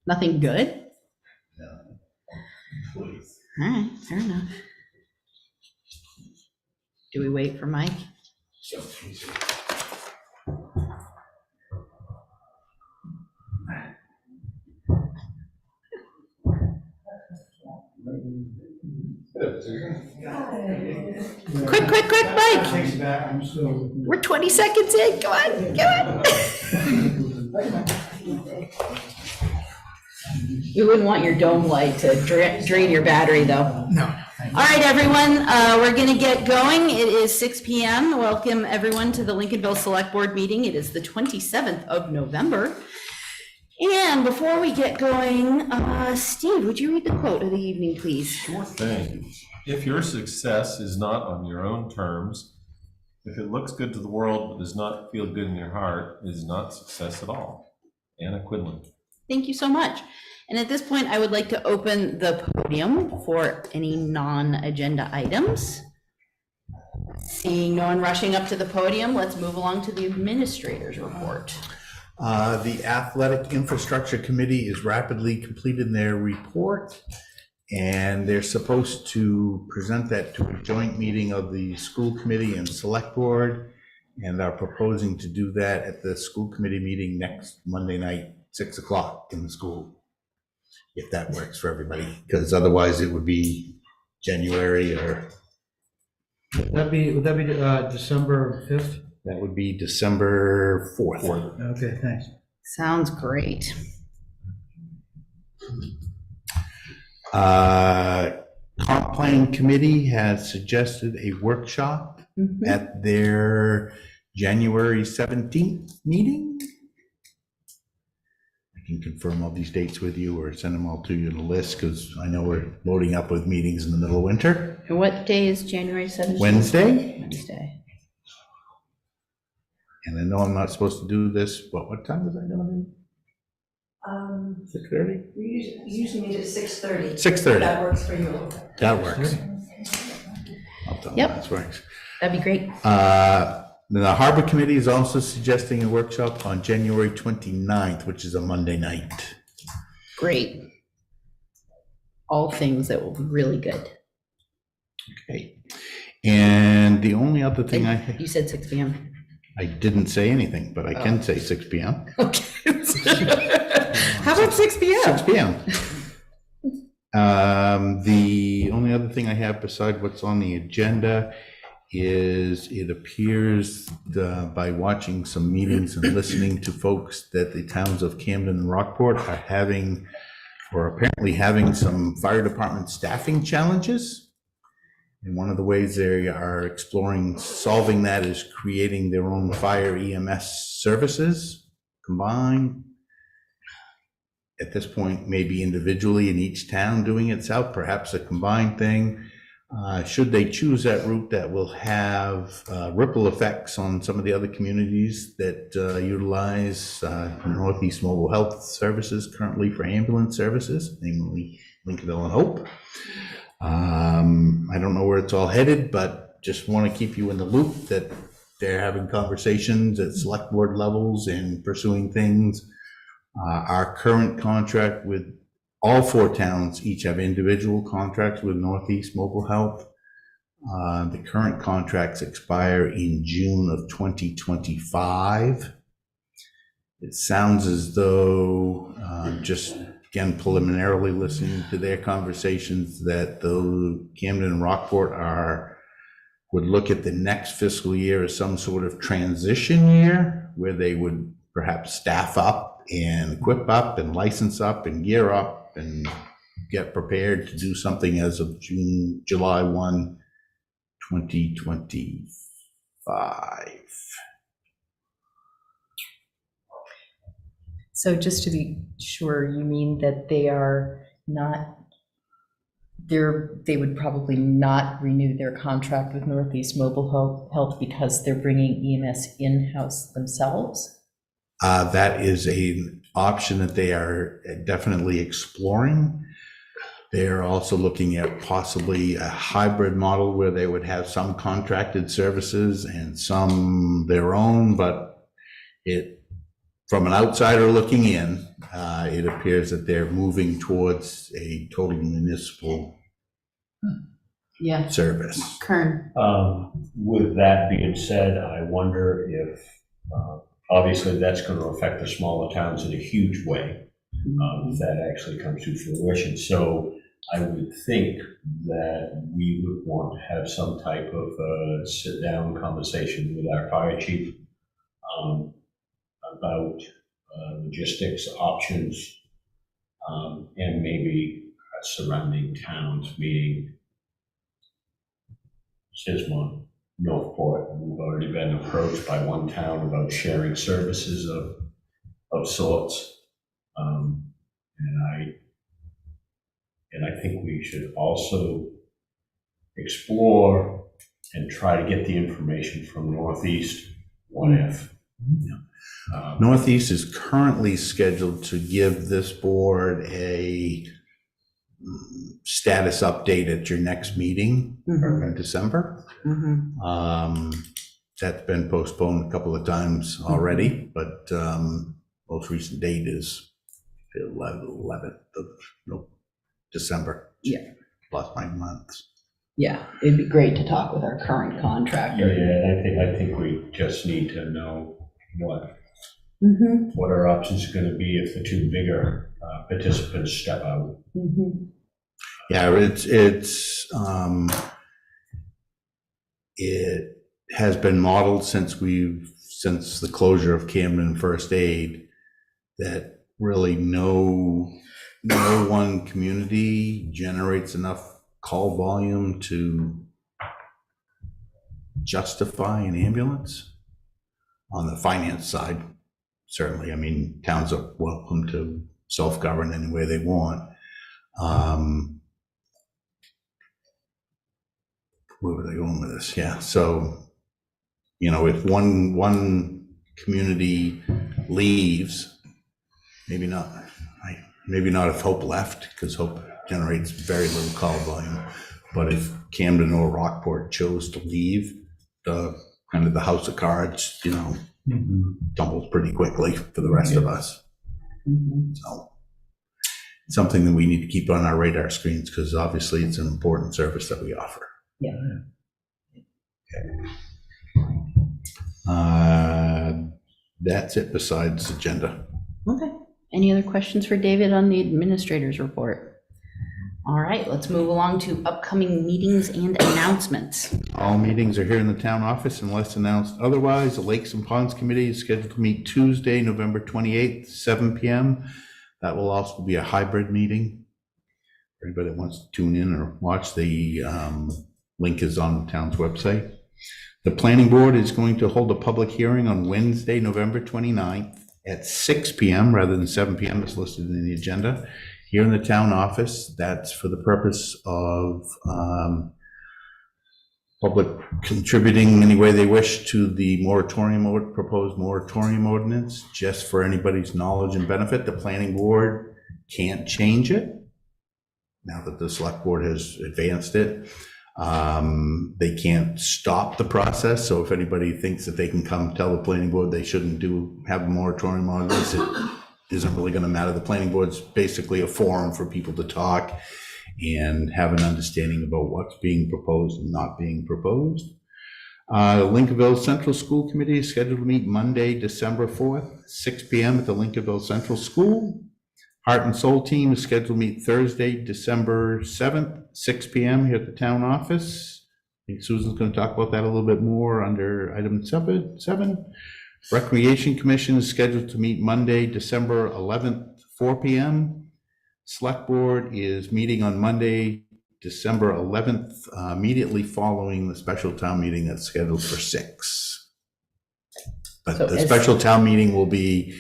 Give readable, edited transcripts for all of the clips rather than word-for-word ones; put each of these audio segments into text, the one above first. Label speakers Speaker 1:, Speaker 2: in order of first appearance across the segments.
Speaker 1: Nothing good?
Speaker 2: No. Please.
Speaker 1: All right, fair enough. Do we wait for Mike? Quick, Mike. We're 20 seconds in. Come on. You wouldn't want your dome light to drain your battery, though.
Speaker 3: No.
Speaker 1: All right, everyone, we're going to get going. It is 6 p.m. Welcome, everyone, to the Lincolnville Select Board meeting. It is the 27th of November. And before we get going, Steve, would you read the quote of the evening, please?
Speaker 4: Sure thing. If your success is not on your own terms, if it looks good to the world but does not feel good in your heart, it is not success at all. Anna Quinlan.
Speaker 1: Thank you so much. And at this point, I would like to open the podium for any non-agenda items. Seeing no one rushing up to the podium, let's move along to the administrator's report.
Speaker 2: The Athletic Infrastructure Committee is rapidly completing their report, and they're supposed to present that to a joint meeting of the school committee and select board, and are proposing to do that at the school committee meeting next Monday night, 6 o'clock in the school, if that works for everybody, because otherwise it would be January or...
Speaker 3: Would that be December 5th?
Speaker 2: That would be December 4th.
Speaker 3: Okay, thanks.
Speaker 1: Sounds great.
Speaker 2: Comp Plan Committee has suggested a workshop at their January 17th meeting. I can confirm all these dates with you or send them all to you in a list, because I know we're loading up with meetings in the middle of winter.
Speaker 1: And what day is January 17th?
Speaker 2: Wednesday.
Speaker 1: Wednesday.
Speaker 2: And I know I'm not supposed to do this, but what time is that gonna be? 6:30?
Speaker 5: We usually meet at 6:30.
Speaker 2: 6:30.
Speaker 5: That works for you.
Speaker 2: That works. I'll tell them
Speaker 1: Yep.
Speaker 2: that works.
Speaker 1: That'd be great.
Speaker 2: The Harbor Committee is also suggesting a workshop on January 29th, which is a Monday night.
Speaker 1: Great. All things that will be really good.
Speaker 2: Okay. And the only other thing
Speaker 1: You said 6 p.m.
Speaker 2: I didn't say anything, but I can say 6 p.m.
Speaker 1: Okay. How about 6 p.m.?
Speaker 2: 6 p.m. The only other thing I have beside what's on the agenda is it appears by watching some meetings and listening to folks that the towns of Camden and Rockport are having, or apparently having, some fire department staffing challenges. And one of the ways they are exploring solving that is creating their own fire EMS services combined. At this point, maybe individually in each town doing it out, perhaps a combined thing. Should they choose that route, that will have ripple effects on some of the other communities that utilize Northeast Mobile Health Services currently for ambulance services, namely Lincolnville and Hope. I don't know where it's all headed, but just want to keep you in the loop that they're having conversations at select board levels and pursuing things. Our current contract with all 4 towns each have individual contracts with Northeast Mobile Health. The current contracts expire in June of 2025. It sounds as though, just again preliminarily listening to their conversations, that the Camden and Rockport would look at the next fiscal year as some sort of transition year where they would perhaps staff up and equip up and license up and gear up and get prepared to do something as of July 1, 2025.
Speaker 5: So just to be sure, you mean that they are not, they would probably not renew their contract with Northeast Mobile Health because they're bringing EMS in-house themselves?
Speaker 2: That is an option that they are definitely exploring. They're also looking at possibly a hybrid model where they would have some contracted services and some their own, but from an outsider looking in, it appears that they're moving towards a totally municipal
Speaker 1: Yeah,
Speaker 2: service.
Speaker 1: Kern.
Speaker 6: With that being said, I wonder if, obviously, that's going to affect the smaller towns in a huge way, if that actually comes to fruition. So I would think that we would want to have some type of sit-down conversation with our fire chief about logistics options, and maybe surrounding towns, meaning Sismont, Northport. We've already been approached by one town about sharing services of sorts. And I think we should also explore and try to get the information from Northeast. What if?
Speaker 2: Northeast is currently scheduled to give this board a status update at your next meeting in December. That's been postponed a couple of times already, but most recent date is the 11th of December.
Speaker 1: Yeah.
Speaker 2: Plus 9 months.
Speaker 1: Yeah, it'd be great to talk with our current contractor.
Speaker 6: Yeah, I think we just need to know what our options are going to be if the two bigger participants step out.
Speaker 2: Yeah, it has been modeled since the closure of Camden First Aid that really no one community generates enough call volume to justify an ambulance. On the finance side, certainly, I mean, towns are welcome to self-govern any way they want. Where were they going with this? Yeah, so, if one community leaves, maybe not if Hope left, because Hope generates very little call volume. But if Camden or Rockport chose to leave, the house of cards, tumbles pretty quickly for the rest of us. So something that we need to keep on our radar screens, because obviously it's an important service that we offer.
Speaker 1: Yeah.
Speaker 2: Okay. That's it besides agenda.
Speaker 1: Okay. Any other questions for David on the administrator's report? All right, let's move along to upcoming meetings and announcements.
Speaker 2: All meetings are here in the town office unless announced otherwise. The Lakes and Ponds Committee is scheduled to meet Tuesday, November 28th, 7 p.m. That will also be a hybrid meeting. For anybody that wants to tune in or watch, the link is on the town's website. The Planning Board is going to hold a public hearing on Wednesday, November 29th at 6 p.m. rather than 7 p.m. as listed in the agenda. Here in the town office, that's for the purpose of public contributing any way they wish to the proposed moratorium ordinance, just for anybody's knowledge and benefit. The planning board can't change it now that the select board has advanced it. They can't stop the process. So if anybody thinks that they can come tell the planning board they shouldn't have a moratorium on this, it isn't really going to matter. The planning board's basically a forum for people to talk and have an understanding about what's being proposed and not being proposed. Lincolnville Central School Committee is scheduled to meet Monday, December 4th, 6 p.m. at the Lincolnville Central School. Heart and Soul Team is scheduled to meet Thursday, December 7th, 6 p.m. here at the town office. I think Susan's going to talk about that a little bit more under item 7. Recreation Commission is scheduled to meet Monday, December 11th, 4 p.m. Select Board is meeting on Monday, December 11th, immediately following the special town meeting that's scheduled for 6. But
Speaker 1: So
Speaker 2: the special town meeting will be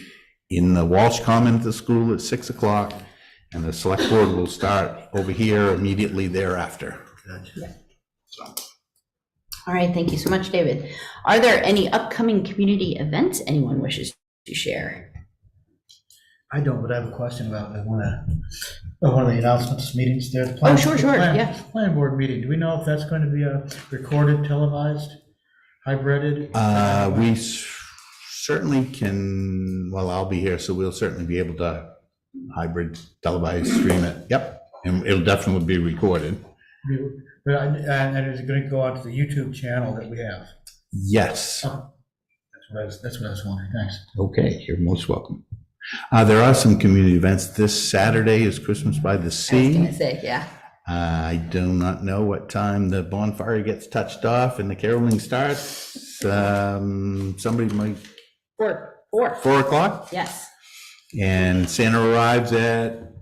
Speaker 2: in the Walsh Common at the school at 6 o'clock, and the Select Board will start over here immediately thereafter. So.
Speaker 1: All right, thank you so much, David. Are there any upcoming community events anyone wishes to share?
Speaker 3: I don't, but I have a question about one of the announcements meetings there.
Speaker 1: Oh, sure, yeah.
Speaker 3: Planning board meeting. Do we know if that's going to be a recorded, televised, hybrided?
Speaker 2: We certainly can, well, I'll be here, so we'll certainly be able to hybrid televise stream it. Yep, and it'll definitely be recorded.
Speaker 3: And is it going to go out to the YouTube channel that we have?
Speaker 2: Yes.
Speaker 3: That's what I was wondering. Thanks.
Speaker 2: Okay, you're most welcome. There are some community events. This Saturday is Christmas by the
Speaker 1: I was
Speaker 2: Sea.
Speaker 1: gonna say, yeah.
Speaker 2: I do not know what time the bonfire gets touched off and the caroling starts. Somebody might,
Speaker 1: 4.
Speaker 2: 4 o'clock?
Speaker 1: Yes.
Speaker 2: And Santa arrives at,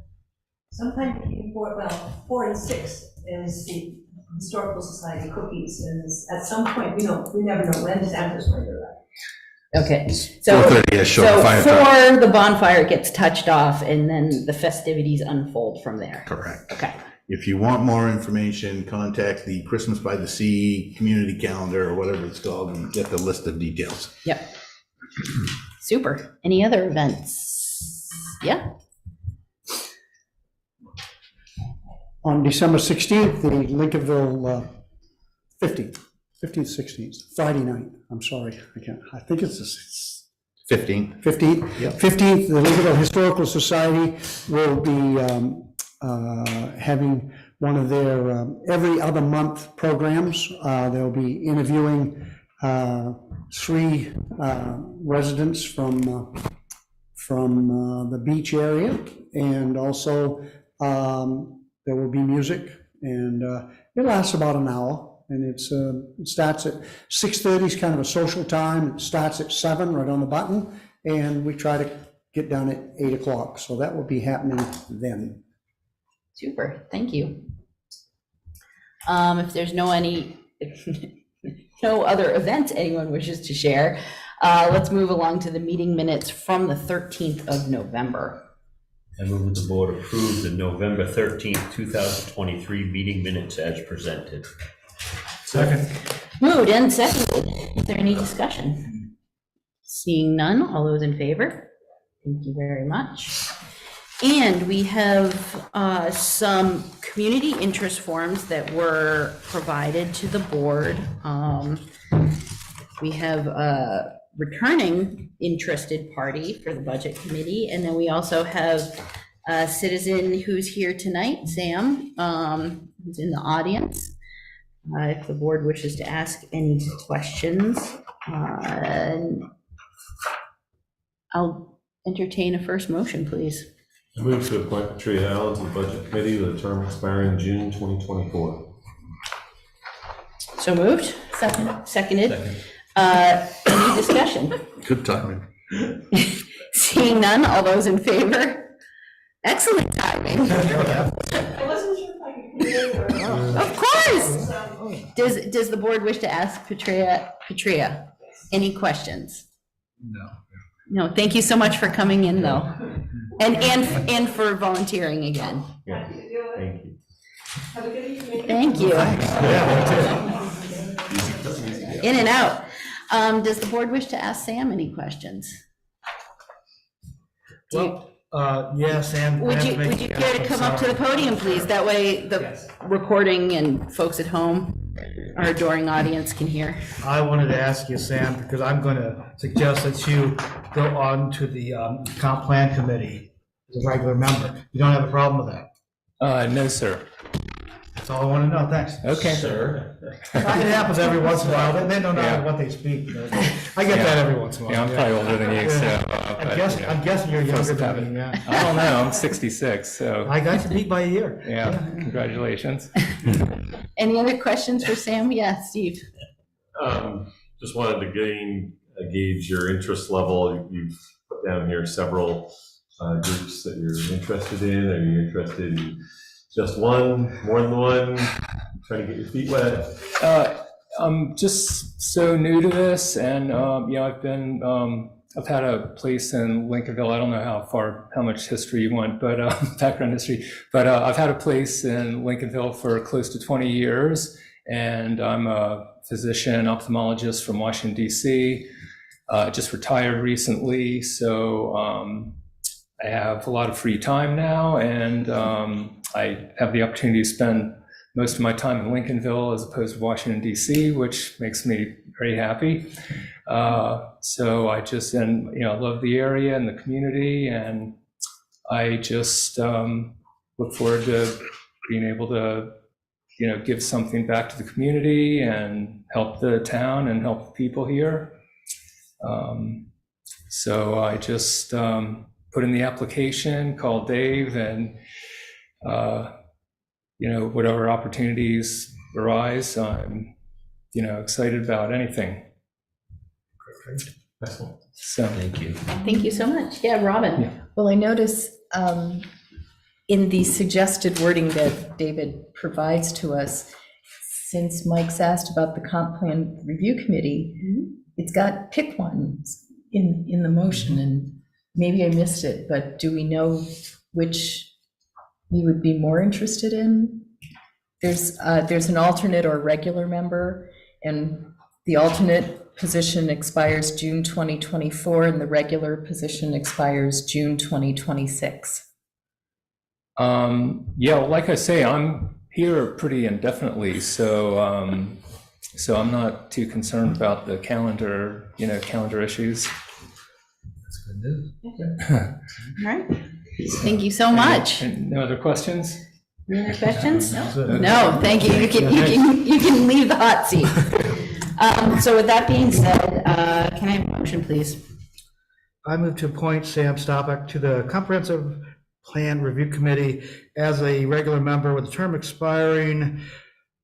Speaker 7: Sometime between 4 and 6 is the Historical Society cookies, and at some point, we never know when Santa's going to arrive.
Speaker 1: Okay, so,
Speaker 2: 4:30, short
Speaker 1: so
Speaker 2: fire truck.
Speaker 1: 4, the bonfire gets touched off, and then the festivities unfold from there.
Speaker 2: Correct.
Speaker 1: Okay.
Speaker 2: If you want more information, contact the Christmas by the Sea community calendar or whatever it's called and get the list of details.
Speaker 1: Yep. Super. Any other events? Yeah.
Speaker 8: On December 16th, the Lincolnville 15th, 16th, Friday night, I'm sorry, I think it's the
Speaker 2: 15.
Speaker 8: 15th.
Speaker 2: Yep.
Speaker 8: 15th, the Lincolnville Historical Society will be having one of their every other month programs. They'll be interviewing 3 residents from the beach area, and also there will be music, and it lasts about an hour, and it starts at 6:30 is kind of a social time. It starts at 7 right on the button, and we try to get done at 8 o'clock, so that will be happening then.
Speaker 1: Super. Thank you. If there's no other events anyone wishes to share, let's move along to the meeting minutes from the 13th of November.
Speaker 6: I move that the board approve the November 13th, 2023 meeting minutes as presented.
Speaker 3: Second.
Speaker 1: Moved and seconded. Is there any discussion? Seeing none, all those in favor? Thank you very much. And we have some community interest forms that were provided to the board. We have a returning interested party for the budget committee, and then we also have a citizen who's here tonight, Sam, who's in the audience. If the board wishes to ask any questions, I'll entertain a first motion, please.
Speaker 4: I move to appoint Patricia Allen to the Budget Committee with a term expiring June 2024.
Speaker 1: So moved? Seconded? Any discussion?
Speaker 2: Good timing.
Speaker 1: Seeing none, all those in favor? Excellent timing.
Speaker 7: I wasn't sure if I could come in or.
Speaker 1: Of course. Does the board wish to ask Patria, any questions?
Speaker 3: No.
Speaker 1: No, thank you so much for coming in, though. And for volunteering again.
Speaker 6: Yeah, thank you.
Speaker 7: Have a good evening.
Speaker 1: Thank you. In and out. Does the board wish to ask Sam any questions?
Speaker 3: Well, yes, and.
Speaker 1: Would you care to come up to the podium, please? That way the recording and folks at home, our adoring audience, can hear.
Speaker 3: I wanted to ask you, Sam, because I'm going to suggest that you go on to the comp plan committee as a regular member. You don't have a problem with that?
Speaker 9: No, sir.
Speaker 3: That's all I want to know. Thanks.
Speaker 9: Okay.
Speaker 6: Sir?
Speaker 3: It happens every once in a while. They don't know
Speaker 9: Yeah.
Speaker 3: what they speak. I get that every once in a while.
Speaker 9: Yeah, I'm probably older than you, so.
Speaker 3: I'm guessing you're
Speaker 9: close
Speaker 3: younger
Speaker 9: to
Speaker 3: than me, yeah.
Speaker 9: I don't know, I'm 66, so,
Speaker 3: I got you beat by a year.
Speaker 9: yeah, congratulations.
Speaker 1: Any other questions for Sam? Yeah, Steve.
Speaker 4: Just wanted to gauge your interest level. You've put down here several groups that you're interested in. Are you interested in just one, more than one, trying to get your feet wet?
Speaker 9: I'm just so new to this, and, I've had a place in Lincolnville. I don't know how much history you want, but background history. But I've had a place in Lincolnville for close to 20 years, and I'm a physician ophthalmologist from Washington, D.C. Just retired recently, so I have a lot of free time now, and I have the opportunity to spend most of my time in Lincolnville as opposed to Washington, D.C., which makes me very happy. So I just, and, love the area and the community, and I just look forward to being able to, give something back to the community and help the town and help the people here. So I just put in the application, called Dave, and, whatever opportunities arise, I'm, excited about anything.
Speaker 4: Excellent.
Speaker 9: So,
Speaker 6: Thank you.
Speaker 1: Thank you so much. Yeah, Robin.
Speaker 9: Yeah.
Speaker 5: Well, I notice in the suggested wording that David provides to us, since Mike's asked about the comp plan review committee, it's got pick ones in the motion, and maybe I missed it, but do we know which you would be more interested in? There's an alternate or regular member, and the alternate position expires June 2024, and the regular position expires June 2026.
Speaker 9: Yeah, well, like I say, I'm here pretty indefinitely, so I'm not too concerned about the calendar issues.
Speaker 3: That's good news.
Speaker 1: All right. Thank you so much.
Speaker 9: And no other questions?
Speaker 1: Any other questions?
Speaker 3: No.
Speaker 1: No, thank you. You can leave the hot seat. So with that being said, can I have a motion, please?
Speaker 3: I move to appoint Sam Stoppak to the Comprehensive Plan Review Committee as a regular member with a term expiring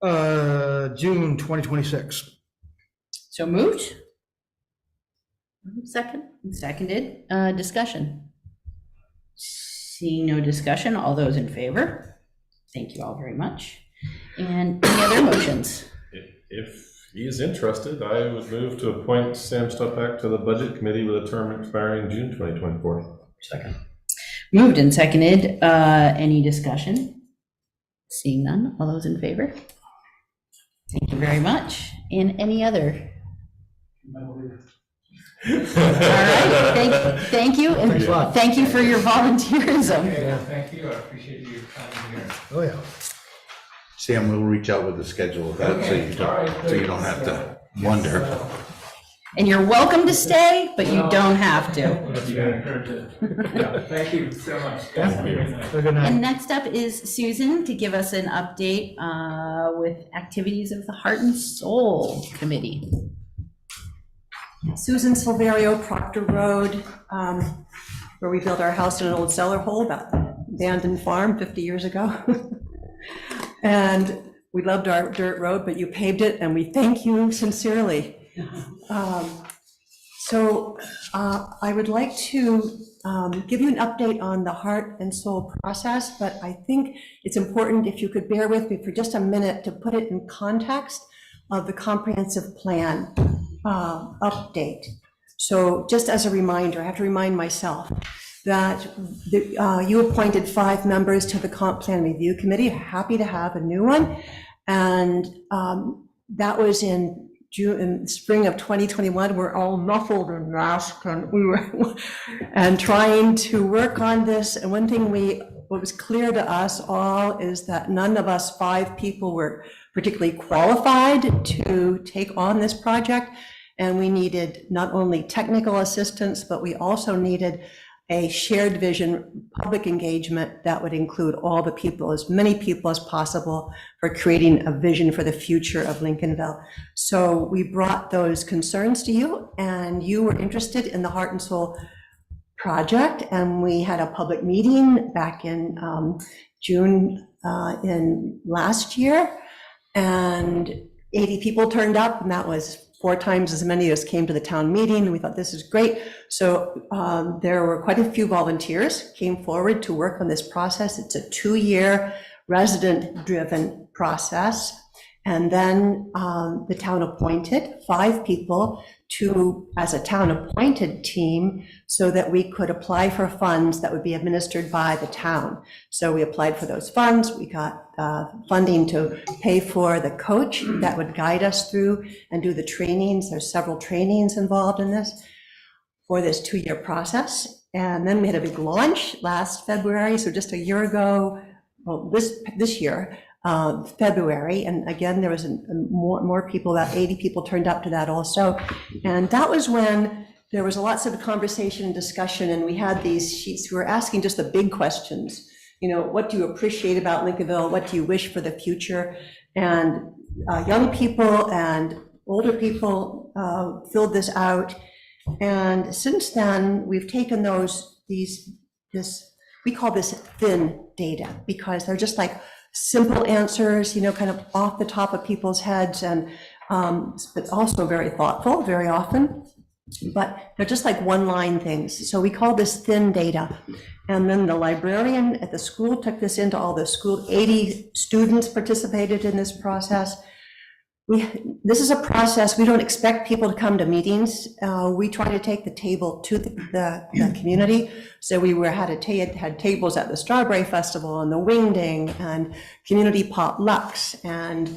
Speaker 3: June 2026.
Speaker 1: So moved? Seconded. Discussion? Seeing no discussion, all those in favor? Thank you all very much. And any other motions?
Speaker 4: If he is interested, I would move to appoint Sam Stoppak to the Budget Committee with a term expiring June 2024.
Speaker 6: Second.
Speaker 1: Moved and seconded. Any discussion? Seeing none, all those in favor? Thank you very much. And any other? All right, thank you, and
Speaker 3: Thanks a lot.
Speaker 1: thank you for your volunteerism.
Speaker 9: Yeah, thank you. I appreciate you coming here.
Speaker 3: Oh, yeah.
Speaker 2: Sam will reach out with the schedule of that, so you don't have to wonder.
Speaker 1: And you're welcome to stay, but you don't have to.
Speaker 9: Yeah, thank you so much.
Speaker 3: Have a good
Speaker 1: And
Speaker 3: night.
Speaker 1: next up is Susan to give us an update with activities of the Heart and Soul Committee.
Speaker 7: Susan Silverio, Proctor Road, where we built our house in an old cellar hole, about abandoned farm 50 years ago. And we loved our dirt road, but you paved it, and we thank you sincerely. So I would like to give you an update on the Heart and Soul process, but I think it's important if you could bear with me for just a minute to put it in context of the comprehensive plan update. So just as a reminder, I have to remind myself that you appointed 5 members to the Comp Plan Review Committee. Happy to have a new one. And that was in spring of 2021. We're all muffled and masked, and we were and trying to work on this. And one thing what was clear to us all is that none of us 5 people were particularly qualified to take on this project. And we needed not only technical assistance, but we also needed a shared vision, public engagement that would include all the people, as many people as possible, for creating a vision for the future of Lincolnville. So we brought those concerns to you, and you were interested in the Heart and Soul project, and we had a public meeting back in June in last year, and 80 people turned up, and that was 4 times as many as came to the town meeting, and we thought this is great. So there were quite a few volunteers came forward to work on this process. It's a 2-year resident-driven process. And then the town appointed 5 people as a town appointed team so that we could apply for funds that would be administered by the town. So we applied for those funds. We got funding to pay for the coach that would guide us through and do the trainings. There's several trainings involved in this for this 2-year process. And then we had a big launch last February. So just a year ago, well, this year, February. And again, there was more people, about 80 people turned up to that also. And that was when there was lots of conversation and discussion, and we had these sheets. We were asking just the big questions. You know, what do you appreciate about Lincolnville? What do you wish for the future? And young people and older people filled this out. And since then, we've taken we call this thin data, because they're just like simple answers, you know, kind of off the top of people's heads, and but also very thoughtful very often. But they're just like one-line things. So we call this thin data. And then the librarian at the school took this into all the school. 80 students participated in this process. This is a process. We don't expect people to come to meetings. We try to take the table to the community. So we had tables at the Strawberry Festival and the Wingding and community potlucks and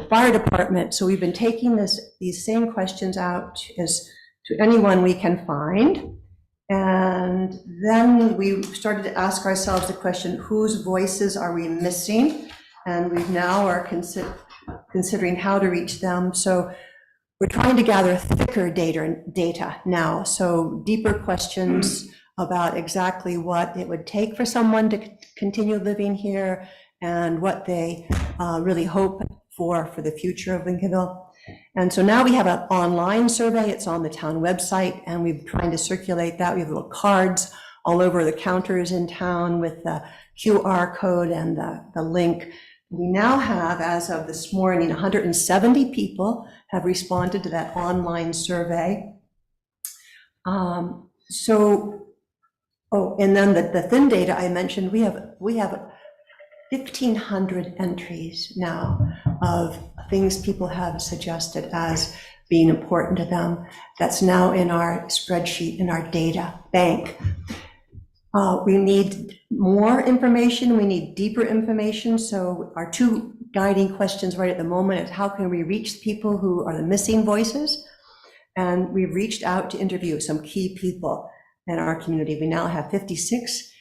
Speaker 7: fire department. So we've been taking these same questions out to anyone we can find. And then we started to ask ourselves the question, whose voices are we missing? And we now are considering how to reach them. So we're trying to gather thicker data now. So deeper questions about exactly what it would take for someone to continue living here and what they really hope for the future of Lincolnville. And so now we have an online survey. It's on the town website, and we're trying to circulate that. We have little cards all over the counters in town with the QR code and the link. We now have, as of this morning, 170 people have responded to that online survey. And then the thin data I mentioned, we have 1,500 entries now of things people have suggested as being important to them. That's now in our spreadsheet, in our data bank. We need more information. We need deeper information. So our two guiding questions right at the moment is, how can we reach people who are the missing voices? And we've reached out to interview some key people in our community. We now have 56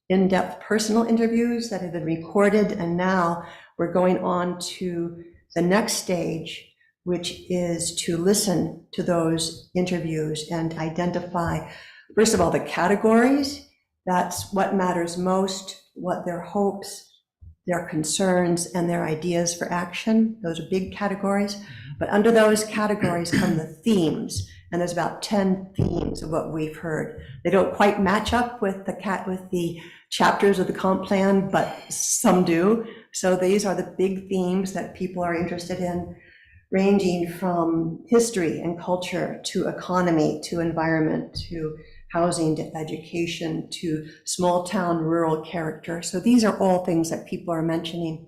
Speaker 7: in-depth personal interviews that have been recorded, and now we're going on to the next stage, which is to listen to those interviews and identify, first of all, the categories. That's what matters most, what their hopes, their concerns, and their ideas for action. Those are big categories. But under those categories come the themes, and there's about 10 themes of what we've heard. They don't quite match up with the chapters of the comp plan, but some do. So these are the big themes that people are interested in, ranging from history and culture to economy to environment to housing to education to small town rural character. So these are all things that people are mentioning.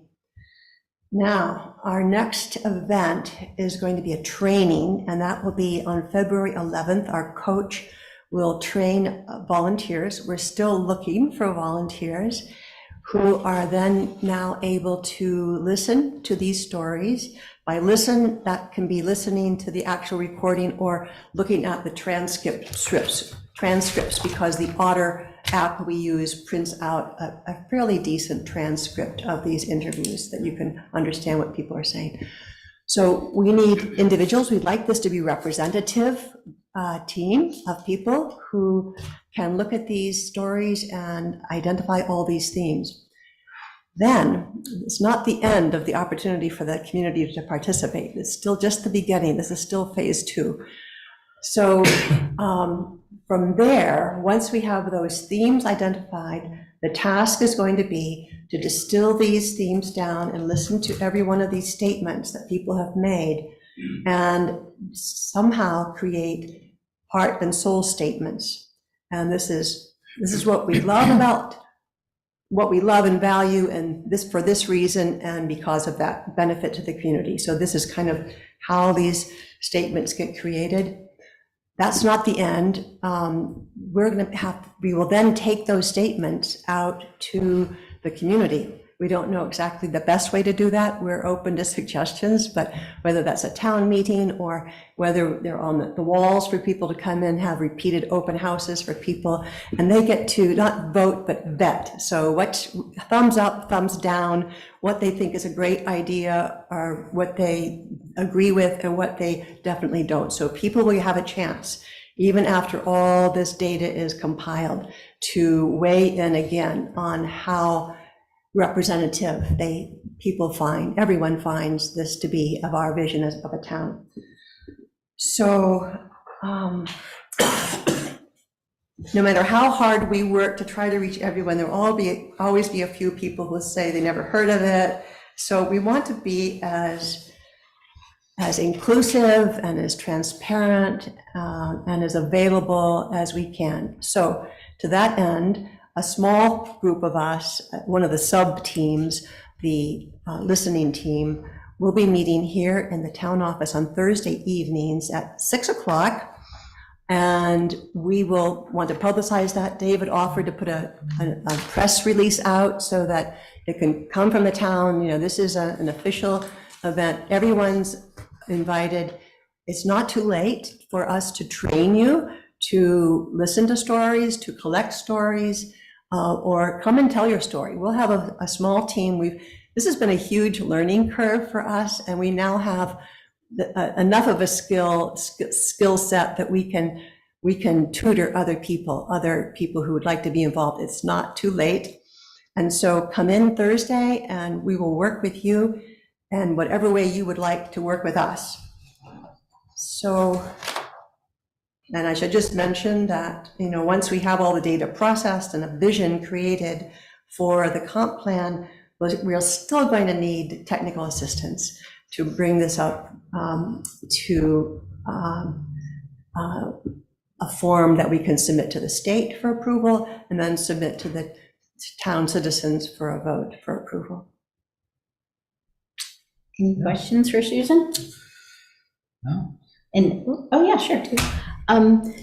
Speaker 7: Now, our next event is going to be a training, and that will be on February 11th. Our coach will train volunteers. We're still looking for volunteers who are then now able to listen to these stories. By listen, that can be listening to the actual recording or looking at the transcripts, because the Otter app we use prints out a fairly decent transcript of these interviews that you can understand what people are saying. So we need individuals. We'd like this to be representative team of people who can look at these stories and identify all these themes. Then it's not the end of the opportunity for the community to participate. It's still just the beginning. This is still phase 2. So from there, once we have those themes identified, the task is going to be to distill these themes down and listen to every one of these statements that people have made and somehow create heart and soul statements. And this is what we love about what we love and value, and this for this reason and because of that benefit to the community. So this is kind of how these statements get created. That's not the end. We will then take those statements out to the community. We don't know exactly the best way to do that. We're open to suggestions, but whether that's a town meeting or whether they're on the walls for people to come in, have repeated open houses for people, and they get to not vote, but vet. So what thumbs up, thumbs down, what they think is a great idea, or what they agree with, and what they definitely don't. So people will have a chance, even after all this data is compiled, to weigh in again on how representative everyone finds this to be of our vision of a town. So no matter how hard we work to try to reach everyone, there will always be a few people who say they never heard of it. So we want to be as inclusive and as transparent and as available as we can. So to that end, a small group of us, one of the sub-teams, the listening team, will be meeting here in the town office on Thursday evenings at 6 o'clock. And we will want to publicize that. David offered to put a press release out so that it can come from the town. You know, this is an official event. Everyone's invited. It's not too late for us to train you to listen to stories, to collect stories, or come and tell your story. We'll have a small team. This has been a huge learning curve for us, and we now have enough of a skill set that we can tutor other people who would like to be involved. It's not too late. And so come in Thursday and we will work with you in whatever way you would like to work with us. So, and I should just mention that, you know, once we have all the data processed and a vision created for the comp plan, we're still going to need technical assistance to bring this up to a form that we can submit to the state for approval and then submit to the town citizens for a vote for approval.
Speaker 1: Any questions for Susan?
Speaker 2: No.
Speaker 1: And, oh yeah, sure.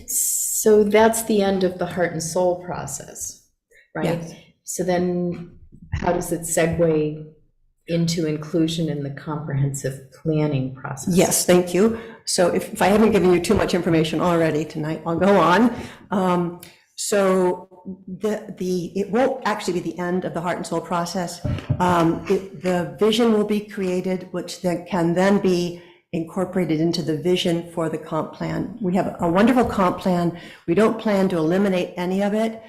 Speaker 5: So that's the end of the heart and soul process, right?
Speaker 7: Yes.
Speaker 5: So then how does it segue into inclusion in the comprehensive planning process?
Speaker 7: Yes, thank you. So if I haven't given you too much information already tonight, I'll go on. So it won't actually be the end of the heart and soul process. The vision will be created, which then can then be incorporated into the vision for the comp plan. We have a wonderful comp plan. We don't plan to eliminate any of it.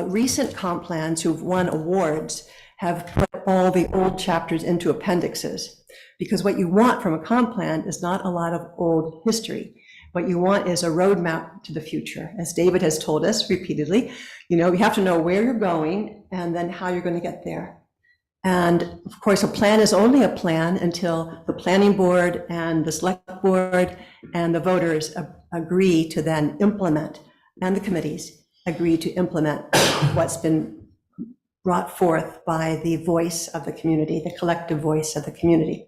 Speaker 7: Recent comp plans who've won awards have put all the old chapters into appendixes, because what you want from a comp plan is not a lot of old history. What you want is a roadmap to the future. As David has told us repeatedly, you know, you have to know where you're going and then how you're going to get there. And of course, a plan is only a plan until the planning board and the select board and the voters agree to then implement, and the committees agree to implement what's been brought forth by the voice of the community, the collective voice of the community.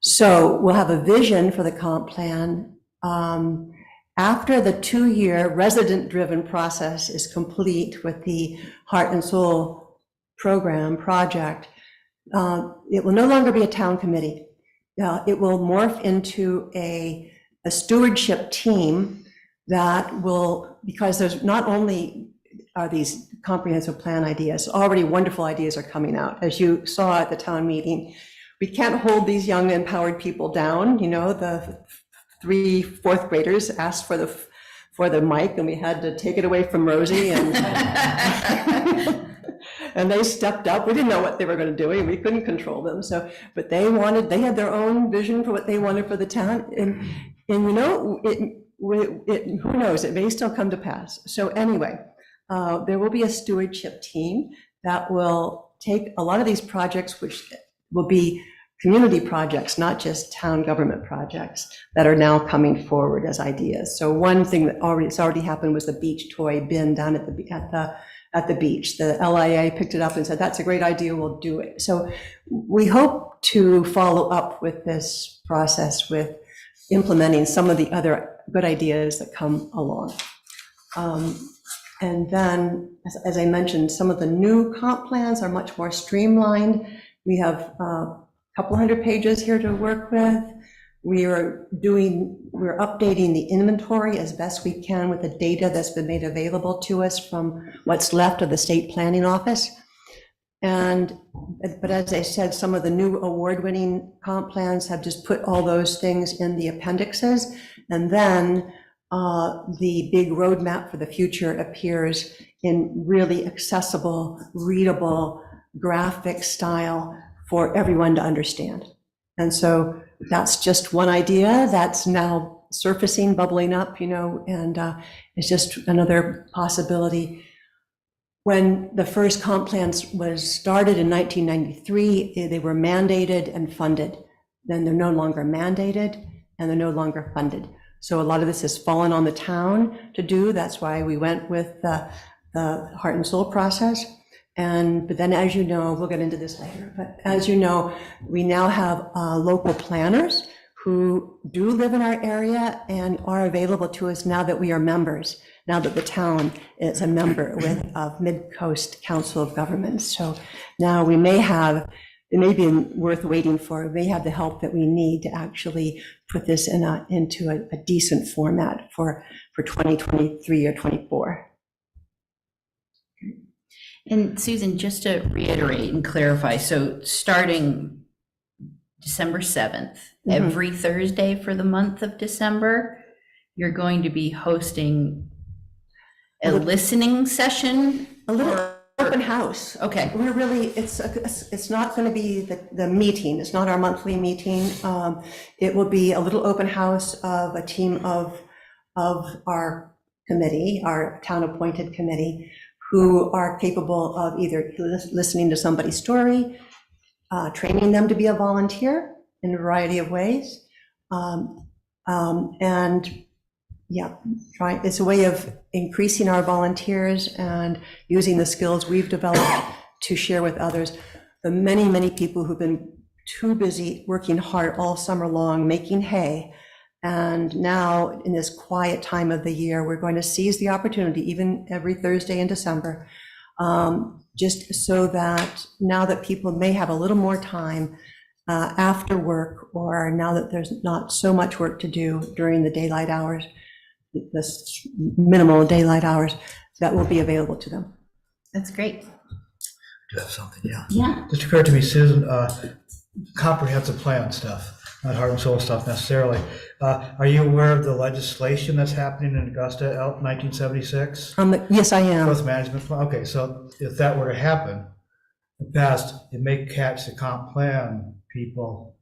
Speaker 7: So we'll have a vision for the comp plan after the 2-year resident-driven process is complete with the Heart and Soul project. It will no longer be a town committee. It will morph into a stewardship team that will, because there's not only are these comprehensive plan ideas, already wonderful ideas are coming out. As you saw at the town meeting, we can't hold these young empowered people down. You know, the 3 fourth graders asked for the mic and we had to take it away from Rosie and and they stepped up. We didn't know what they were going to do and we couldn't control them. So, but they had their own vision for what they wanted for the town. And you know, who knows, it may still come to pass. So anyway, there will be a stewardship team that will take a lot of these projects, which will be community projects, not just town government projects, that are now coming forward as ideas. So one thing that already happened was the beach toy bin down at the beach. The LIA picked it up and said, that's a great idea, we'll do it. So we hope to follow up with this process with implementing some of the other good ideas that come along. And then, as I mentioned, some of the new comp plans are much more streamlined. We have a couple hundred pages here to work with. We're updating the inventory as best we can with the data that's been made available to us from what's left of the state planning office. But as I said, some of the new award-winning comp plans have just put all those things in the appendixes. And then the big roadmap for the future appears in really accessible, readable, graphic style for everyone to understand. And so that's just one idea that's now surfacing, bubbling up, and it's just another possibility. When the first comp plans was started in 1993, they were mandated and funded. Then they're no longer mandated and they're no longer funded. So a lot of this has fallen on the town to do. That's why we went with the heart and soul process. But then, as you know, we'll get into this later, but as you know, we now have local planners who do live in our area and are available to us now that we are members, now that the town is a member of Mid-Coast Council of Governments. So now we may have, it may be worth waiting for, we may have the help that we need to actually put this into a decent format for 2023 or 24.
Speaker 1: And Susan, just to reiterate and clarify, so starting December 7th, every Thursday for the month of December, you're going to be hosting a listening session?
Speaker 7: A little open house.
Speaker 1: Okay.
Speaker 7: We're really, it's not going to be the meeting. It's not our monthly meeting. It will be a little open house of a team of our committee, our town appointed committee, who are capable of either listening to somebody's story, training them to be a volunteer in a variety of ways. It's a way of increasing our volunteers and using the skills we've developed to share with others. The many, many people who've been too busy working hard all summer long, making hay. And now in this quiet time of the year, we're going to seize the opportunity, even every Thursday in December, just so that now that people may have a little more time after work, or now that there's not so much work to do during the daylight hours, the minimal daylight hours, that will be available to them.
Speaker 1: That's great.
Speaker 3: I do have something, yeah.
Speaker 1: Yeah.
Speaker 3: Just occurred to me, Susan, comprehensive plan stuff, not heart and soul stuff necessarily. Are you aware of the legislation that's happening in Augusta, 1976?
Speaker 7: Yes, I am.
Speaker 3: Growth management plan. Okay, so if that were to happen, in the past, it may catch the comp plan people.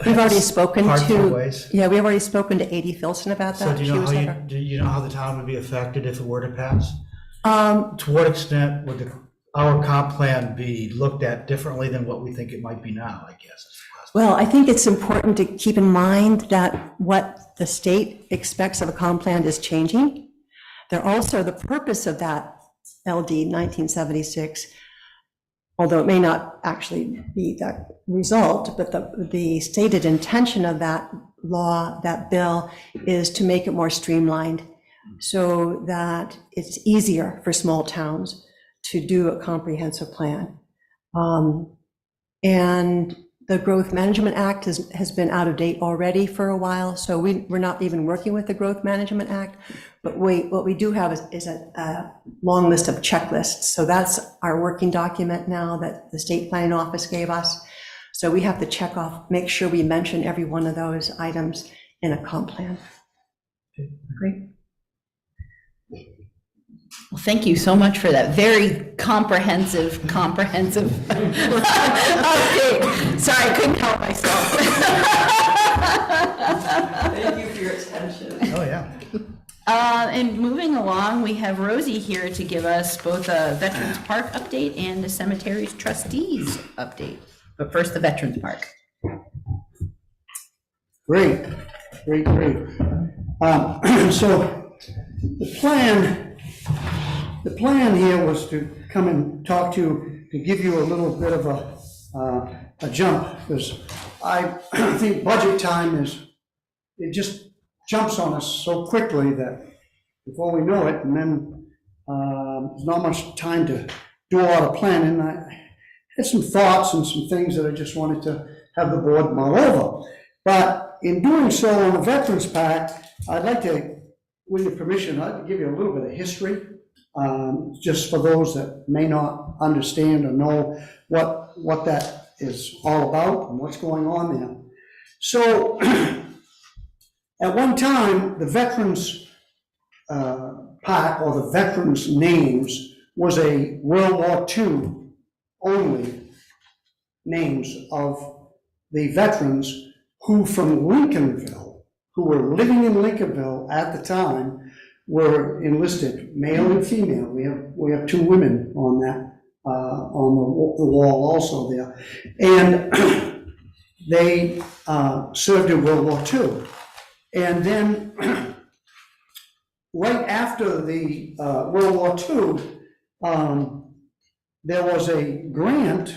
Speaker 7: We've already spoken to,
Speaker 3: ways.
Speaker 7: yeah, we've already spoken to A.D. Filson about that.
Speaker 3: So do you know how the town would be affected if it were to pass? To what extent would our comp plan be looked at differently than what we think it might be now, I guess?
Speaker 7: Well, I think it's important to keep in mind that what the state expects of a comp plan is changing. They're also, the purpose of that LD 1976, although it may not actually be that result, but the stated intention of that law, that bill, is to make it more streamlined so that it's easier for small towns to do a comprehensive plan. And the Growth Management Act has been out of date already for a while, so we're not even working with the Growth Management Act. But what we do have is a long list of checklists. So that's our working document now that the State Planning Office gave us. So we have to check off, make sure we mention every one of those items in a comp plan.
Speaker 1: Great. Well, thank you so much for that very comprehensive update. Sorry, I couldn't help myself.
Speaker 7: Thank you for your attention.
Speaker 3: Oh, yeah.
Speaker 1: And moving along, we have Rosie here to give us both a Veterans Park update and a Cemeteries Trustees update. But first, the Veterans Park.
Speaker 8: Great. So the plan here was to come and talk to give you a little bit of a jump, because I think budget time it just jumps on us so quickly that before we know it, and then there's not much time to do a lot of planning. I had some thoughts and some things that I just wanted to have the board mull over. But in doing so on the Veterans Pact, I'd like to, with your permission, I'd like to give you a little bit of history, just for those that may not understand or know what that is all about and what's going on there. So at one time, the Veterans Pact, or the Veterans Names, was a World War II only names of the veterans who from Lincolnville, who were living in Lincolnville at the time, were enlisted, male and female. We have two women on that, on the wall also there. And they served in World War II. And then right after the World War II, there was a grant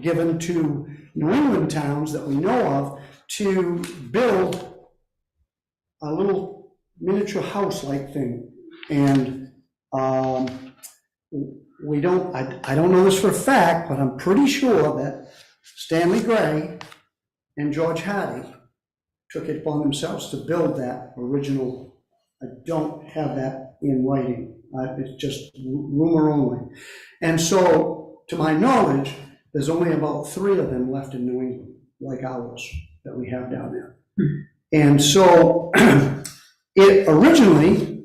Speaker 8: given to New England towns that we know of to build a little miniature house-like thing. And we don't, I don't know this for a fact, but I'm pretty sure that Stanley Gray and George Hardy took it upon themselves to build that original. I don't have that in writing. It's just rumor only. And so, to my knowledge, there's only about 3 of them left in New England, like ours, that we have down there. And so, it originally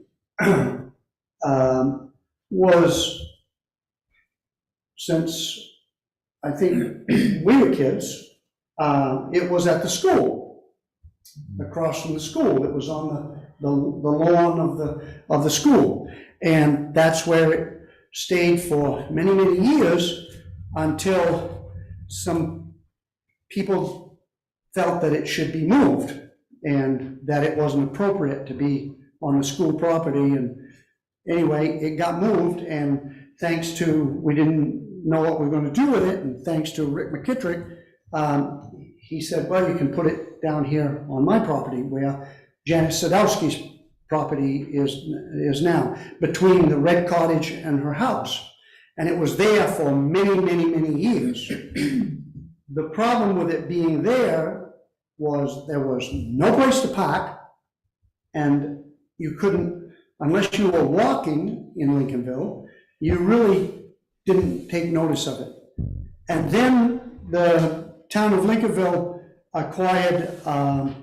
Speaker 8: was, since I think we were kids, it was at the school, across from the school. It was on the lawn of the school. And that's where it stayed for many, many years until some people felt that it should be moved and that it wasn't appropriate to be on the school property. And anyway, it got moved, and thanks to, we didn't know what we were going to do with it, and thanks to Rick McKittrick, he said, well, you can put it down here on my property where Janet Sadowski's property is now, between the red cottage and her house. And it was there for many, many, many years. The problem with it being there was there was no place to park, and you couldn't, unless you were walking in Lincolnville, you really didn't take notice of it. And then the town of Lincolnville acquired the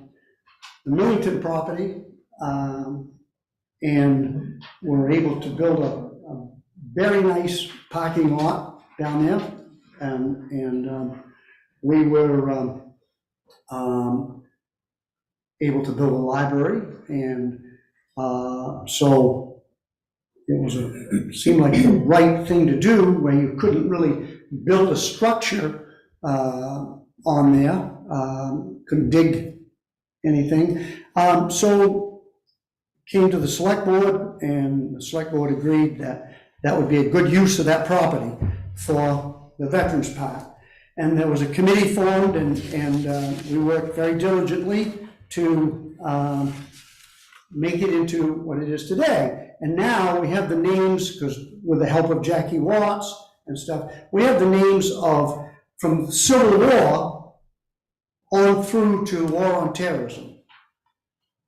Speaker 8: Millington property, and were able to build a very nice parking lot down there. And we were able to build a library, and so it seemed like the right thing to do, where you couldn't really build a structure on there, couldn't dig anything. So came to the select board, and the select board agreed that that would be a good use of that property for the Veterans Park. And there was a committee formed, and we worked very diligently to make it into what it is today. And now we have the names, because with the help of Jackie Watts and stuff, we have the names of, from the Civil War on through to War on Terrorism.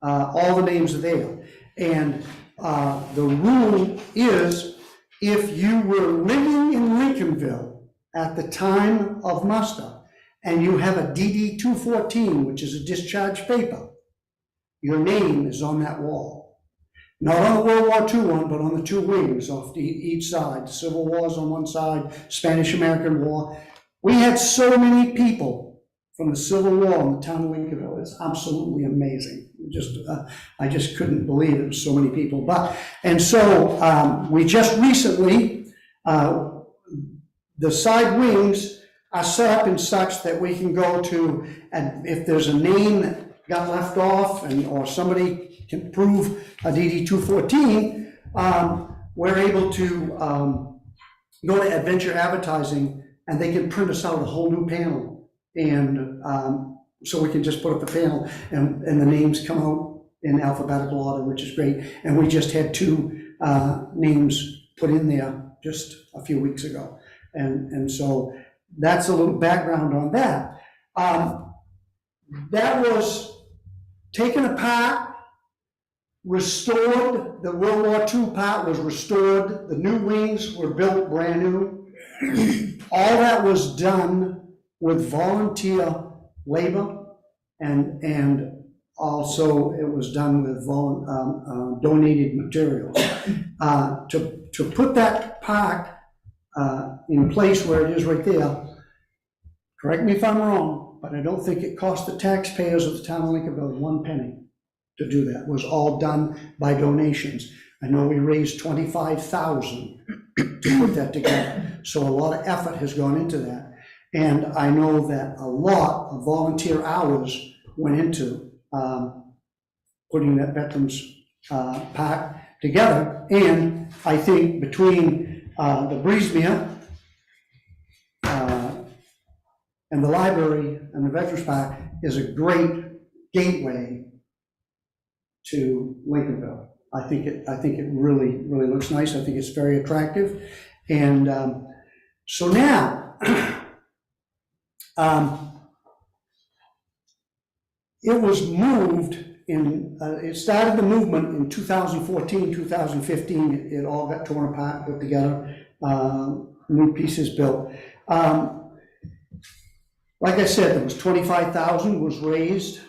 Speaker 8: All the names are there. And the rule is, if you were living in Lincolnville at the time of muster, and you have a DD 214, which is a discharge paper, your name is on that wall. Not on the World War II one, but on the 2 wings off each side. The Civil War's on one side, Spanish-American War. We had so many people from the Civil War in the town of Lincolnville. It's absolutely amazing. I just couldn't believe it was so many people. And so we just recently, the side wings are set up in such that we can go to, and if there's a name that got left off, or somebody can prove a DD 214, we're able to go to Adventure Advertising, and they can print us out a whole new panel. And so we can just put up the panel, and the names come out in alphabetical order, which is great. And we just had 2 names put in there just a few weeks ago. And so that's a little background on that. That was taken apart, restored. The World War II part was restored. The new wings were built brand new. All that was done with volunteer labor, and also it was done with donated materials. To put that park in place where it is right there, correct me if I'm wrong, but I don't think it cost the taxpayers of the town of Lincolnville 1 penny to do that. It was all done by donations. I know we raised $25,000 to put that together. So a lot of effort has gone into that. And I know that a lot of volunteer hours went into putting that Veterans Park together. And I think between the Breezemere and the library and the Veterans Park is a great gateway to Lincolnville. I think it really, really looks nice. I think it's very attractive. And so now, it was moved in, it started the movement in 2014, 2015. It all got torn apart, put together, new pieces built. Like I said, there was $25,000 was raised.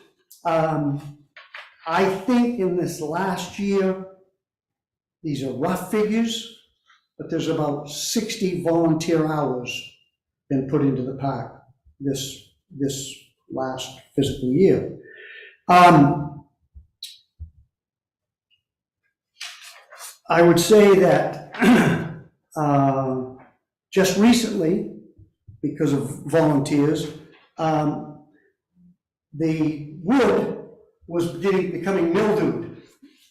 Speaker 8: I think in this last year, these are rough figures, but there's about 60 volunteer hours been put into the park this last fiscal year. I would say that just recently, because of volunteers, the wood was becoming mildewed.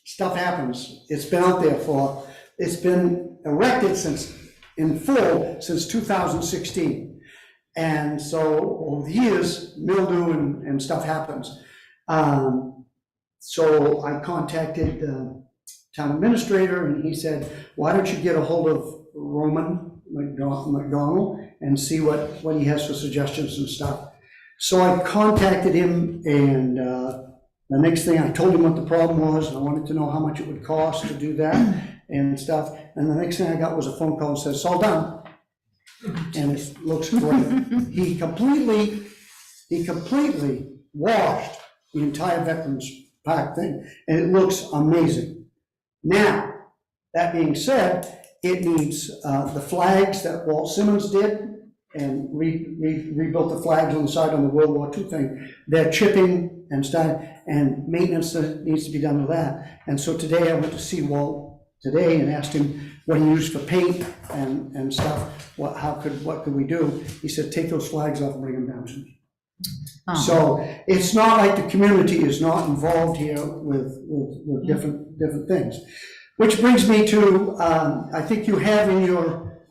Speaker 8: Stuff happens. It's been out there it's been erected in full since 2016. And so over the years, mildew and stuff happens. So I contacted the town administrator, and he said, why don't you get a hold of Roman McDonald and see what he has for suggestions and stuff. So I contacted him, and the next thing I told him what the problem was, and I wanted to know how much it would cost to do that and stuff. And the next thing I got was a phone call and said, it's all done. And it looks great. He completely washed the entire Veterans Park thing, and it looks amazing. Now, that being said, it needs the flags that Walt Simmons did and rebuilt the flags on the side on the World War II thing. They're chipping and stuff, and maintenance needs to be done with that. And so today I went to see Walt today and asked him what he used for paint and stuff. What could we do? He said, take those flags off and bring them down to me. Oh. So it's not like the community is not involved here with different things. Which brings me to, I think you have in your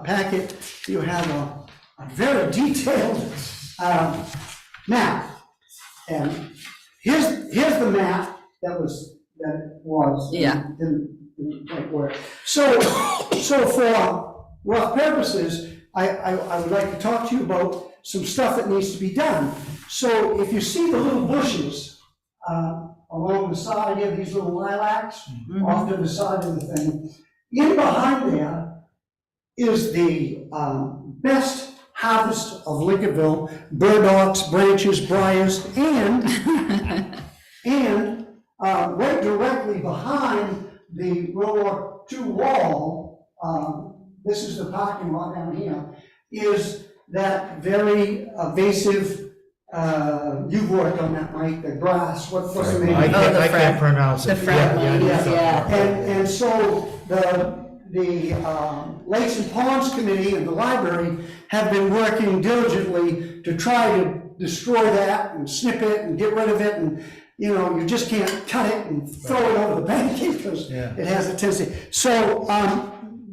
Speaker 8: packet, you have a very detailed map. And here's the map that was
Speaker 1: yeah.
Speaker 8: Didn't work. So for rough purposes, I would like to talk to you about some stuff that needs to be done. So if you see the little bushes along the side here, these little lilacs off to the side of the thing, in behind there is the best harvest of Lincolnville, burdocks, branches, briars, and right directly behind the World War II wall, this is the parking lot down here, is that very invasive, you've worked on that, Mike, the grass, what's the name?
Speaker 3: I can't pronounce it.
Speaker 1: The fragments, yeah.
Speaker 8: And so the Lakes and Ponds Committee and the library have been working diligently to try to destroy that and snip it and get rid of it, and you just can't cut it and throw it over the bank because it has a tendency. So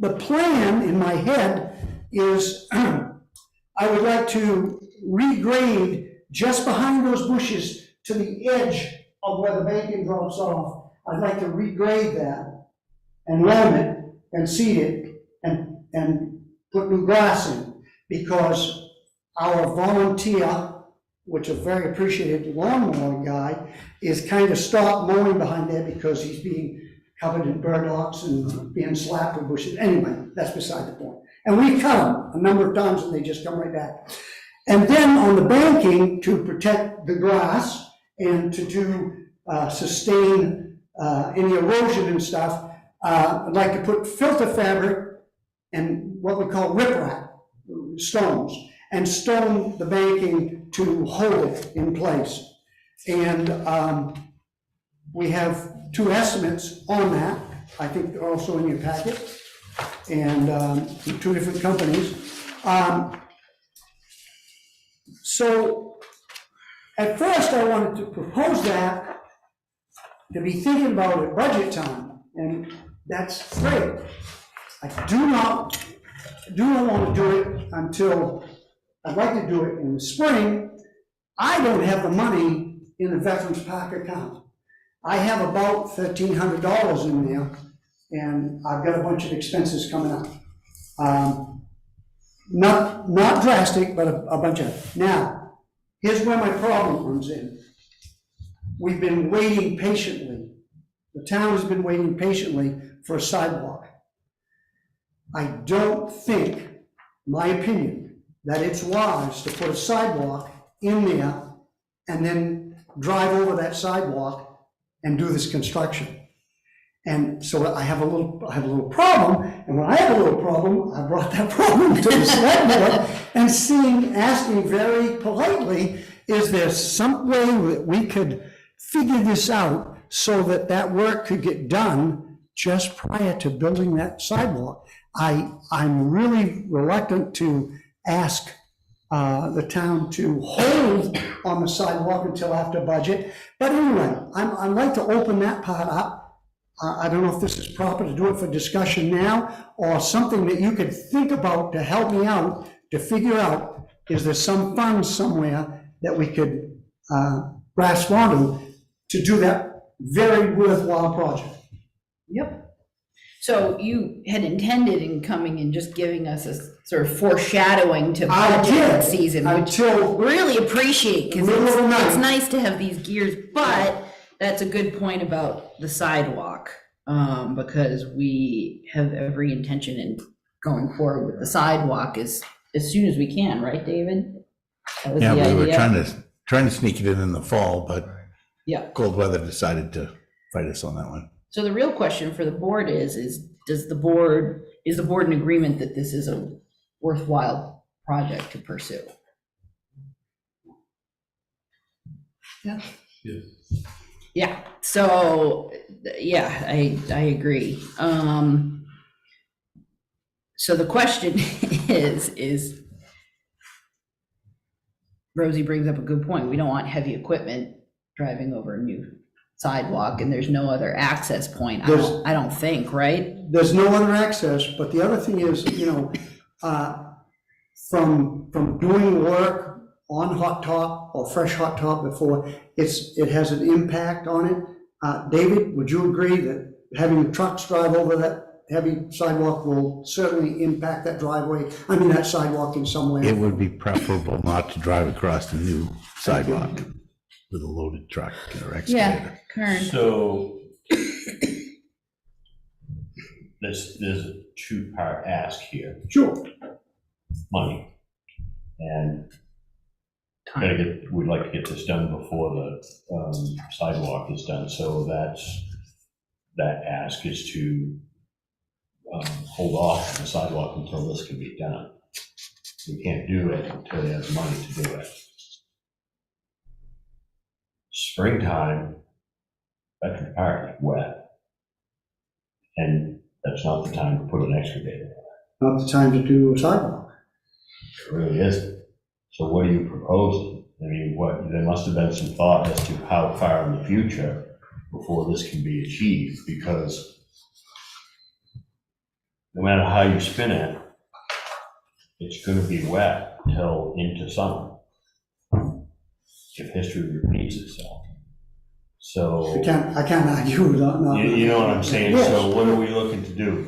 Speaker 8: the plan in my head is I would like to regrade just behind those bushes to the edge of where the banking drops off, I'd like to regrade that and loam it and seed it and put new grass in, because our volunteer, which is a very appreciated lawn mowing guy, is kind of stopped mowing behind there because he's being covered in burdocks and being slapped with bushes. Anyway, that's beside the point. And we've cut them a number of times and they just come right back. And then on the banking, to protect the grass and to do sustain any erosion and stuff, I'd like to put filter fabric and what we call riprap, stones, and stone the banking to hold it in place. And we have 2 estimates on that. I think they're also in your packet, and from 2 different companies. So at first I wanted to propose that, to be thinking about it budget time, and that's great. I do not want to do it until, I'd like to do it in the spring. I don't have the money in the Veterans Park account. I have about $1,300 in there, and I've got a bunch of expenses coming up. Not drastic, but a bunch of. Now, here's where my problem comes in. We've been waiting patiently. The town has been waiting patiently for a sidewalk. I don't think, my opinion, that it's wise to put a sidewalk in there and then drive over that sidewalk and do this construction. And so I have a little problem, and when I have a little problem, I brought that problem to the select board and asking very politely, is there some way that we could figure this out so that that work could get done just prior to building that sidewalk? I'm really reluctant to ask the town to hold on the sidewalk until after budget. But anyway, I'd like to open that part up. I don't know if this is proper to do it for discussion now, or something that you could think about to help me out, to figure out, is there some funds somewhere that we could grasp onto to do that very worthwhile project?
Speaker 1: Yep. So you had intended in coming and just giving us a sort of foreshadowing to budget season, which we really appreciate, because it's nice to have these gears, but that's a good point about the sidewalk, because we have every intention in going forward with the sidewalk as soon as we can, right, David? That was the
Speaker 2: Yeah, we were
Speaker 1: idea.
Speaker 2: trying to sneak it in the fall, but
Speaker 1: Yeah.
Speaker 2: cold weather decided to fight us on that one.
Speaker 1: So the real question for the board is the board in agreement that this is a worthwhile project to pursue?
Speaker 7: Yeah.
Speaker 4: Yes.
Speaker 1: Yeah, so, yeah, I agree. So the question is Rosie brings up a good point. We don't want heavy equipment driving over a new sidewalk, and there's no other access point, I don't think, right?
Speaker 8: There's no other access, but the other thing is, from doing work on hot top or fresh hot top before, it has an impact on it. David, would you agree that having trucks drive over that heavy sidewalk will certainly impact that that sidewalk in some way?
Speaker 2: It would be preferable not to drive across the new sidewalk with a loaded truck or excavator.
Speaker 1: Yeah, Kern.
Speaker 6: So there's a 2-part ask here.
Speaker 8: Sure.
Speaker 6: Money. And we'd like to get this done before the sidewalk is done. So that ask is to hold off on the sidewalk until this can be done. We can't do it until he has money to do it. Springtime, Veterans Park is wet, and that's not the time to put an excavator.
Speaker 8: Not the time to do a sidewalk.
Speaker 6: It really isn't. So what are you proposing? I mean, there must have been some thought as to how far in the future before this can be achieved, because no matter how you spin it, it's going to be wet till into summer, if history repeats itself. So,
Speaker 8: I can't argue with that. no.
Speaker 6: you know what I'm saying?
Speaker 8: Yes.
Speaker 6: So what are we looking to do?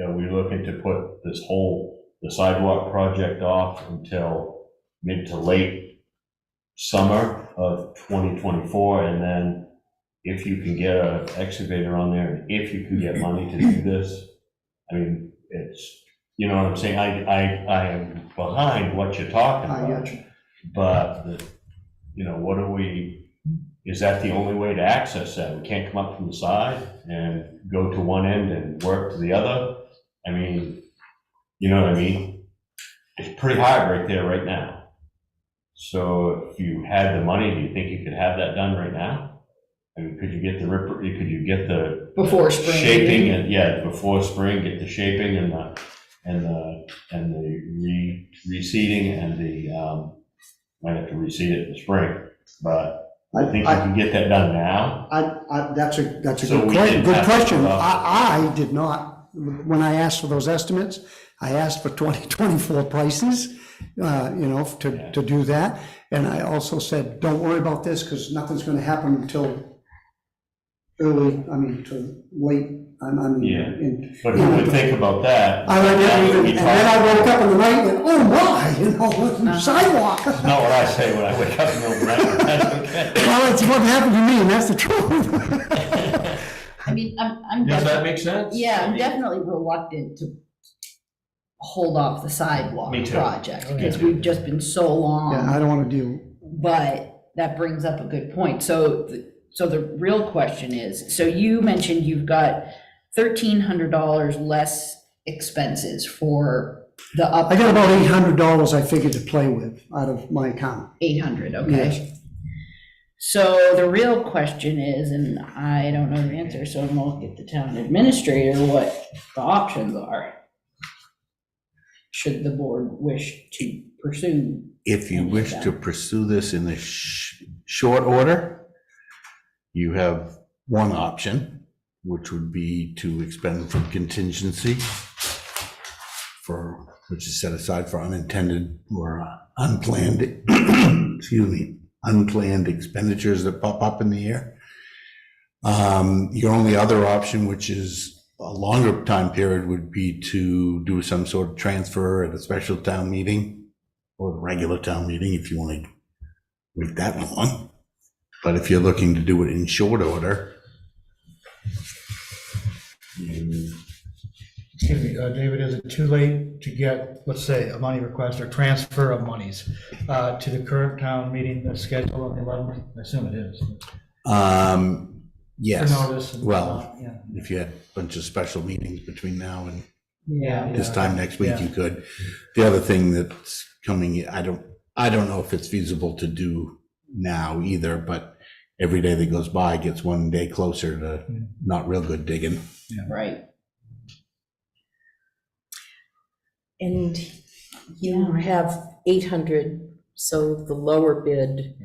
Speaker 6: Are we looking to put the sidewalk project off until mid to late summer of 2024? And then if you can get an excavator on there, and if you can get money to do this, I mean, it's, you know what I'm saying? I am behind what you're talking
Speaker 8: I
Speaker 6: about.
Speaker 8: got you.
Speaker 6: But, you know, is that the only way to access that? We can't come up from the side and go to one end and work to the other? I mean, you know what I mean? It's pretty hard right there, right now. So if you had the money, do you think you could have that done right now? I mean, could you get the
Speaker 5: Before spring.
Speaker 6: shaping and, yeah, before spring, get the shaping and the reseeding and the, might have to reseed it in the spring, but I think you can get that done now.
Speaker 8: That's a
Speaker 6: So we didn't
Speaker 8: good
Speaker 6: have to
Speaker 8: question.
Speaker 6: put off-
Speaker 8: I did not, when I asked for those estimates, I asked for 2024 prices, to do that. And I also said, don't worry about this because nothing's going to happen until to late.
Speaker 6: Yeah. But if you think about that.
Speaker 8: I went
Speaker 6: that
Speaker 8: in
Speaker 6: would be
Speaker 8: and then I woke
Speaker 6: talking-
Speaker 8: up in the night and, oh my, sidewalk.
Speaker 6: That's not what I say when I wake up in the middle of the night, but that's okay.
Speaker 8: Well, it's what happened to me, and that's the truth.
Speaker 5: I mean, I'm
Speaker 6: Does that
Speaker 5: definitely,
Speaker 6: make sense?
Speaker 5: yeah, I'm definitely reluctant to hold off the sidewalk
Speaker 6: Me too.
Speaker 5: project,
Speaker 6: Me
Speaker 5: because
Speaker 6: too.
Speaker 5: we've just been so long.
Speaker 8: Yeah, I don't want to deal.
Speaker 5: But that brings up a good point. So the real question is, so you mentioned you've got $1,300 less expenses for the up.
Speaker 8: I got about $800 I figured to play with out of my account.
Speaker 5: 800, okay.
Speaker 8: Yes.
Speaker 5: So the real question is, and I don't know the answer, so I'm gonna look at the town administrator, what the options are. Should the board wish to pursue.
Speaker 2: If you wish to pursue this in a short order, you have one option, which would be to expend from contingency which is set aside for unintended or unplanned, unplanned expenditures that pop up in the year. Your only other option, which is a longer time period, would be to do some sort of transfer at a special town meeting or the regular town meeting if you want to wait that long. But if you're looking to do it in short order.
Speaker 3: Excuse me, David, is it too late to get, let's say, a money request or transfer of monies to the current town meeting schedule on the 11th? I assume it is.
Speaker 2: Yes,
Speaker 3: For notice and
Speaker 2: well,
Speaker 3: whatnot, yeah.
Speaker 2: if you had a bunch of special meetings between now and
Speaker 5: Yeah.
Speaker 2: this time next week,
Speaker 3: Yeah.
Speaker 2: you could. The other thing that's coming, I don't know if it's feasible to do now either, but every day that goes by gets one day closer to not real good digging.
Speaker 5: Right.
Speaker 10: And you have 800, so the lower bid,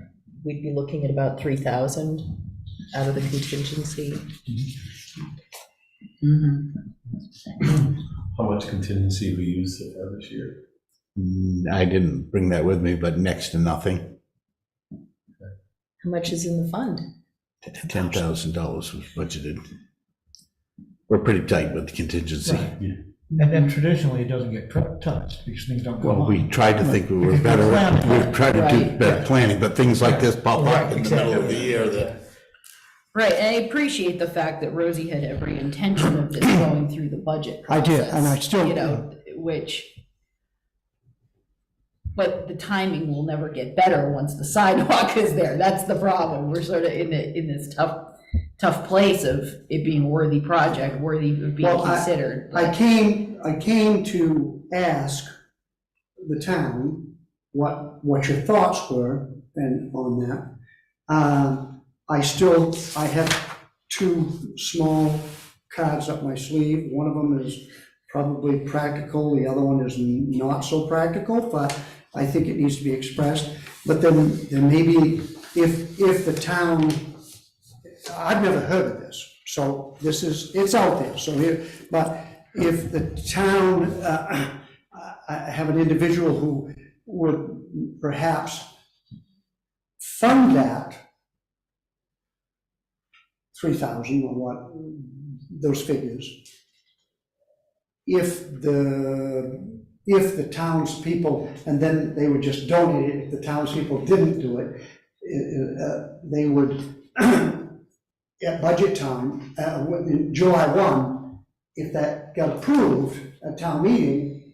Speaker 10: we'd be looking at about 3,000 out of the contingency.
Speaker 5: Mhm.
Speaker 4: How much contingency we used this year?
Speaker 2: I didn't bring that with me, but next to nothing.
Speaker 10: How much is in the fund?
Speaker 2: $10,000 was budgeted. We're pretty tight with the contingency.
Speaker 3: Right. And then traditionally, it doesn't get touched because things don't go
Speaker 2: Well, we
Speaker 3: on.
Speaker 2: tried to think we were better, we tried to do
Speaker 5: Right.
Speaker 2: better planning, but things like this pop up
Speaker 3: Right,
Speaker 2: in the
Speaker 3: exactly.
Speaker 2: middle of the year that.
Speaker 5: Right, and I appreciate the fact that Rosie had every intention of this going through the budget
Speaker 8: I
Speaker 5: process.
Speaker 8: did, and I still-
Speaker 5: You know, but the timing will never get better once the sidewalk is there. That's the problem. We're sort of in this tough place of it being a worthy project, worthy of being
Speaker 8: Well,
Speaker 5: considered.
Speaker 8: I came to ask the town what your thoughts were and on that. I have two small cards up my sleeve. One of them is probably practical, the other one is not so practical, but I think it needs to be expressed. But then maybe if the town, I've never heard of this, so it's out there, so here, but if the town, I have an individual who would perhaps fund that 3,000 or what, those figures. If the townspeople, and then they would just donate it, if the townspeople didn't do it, they would, at budget time, in July 1, if that got approved at town meeting,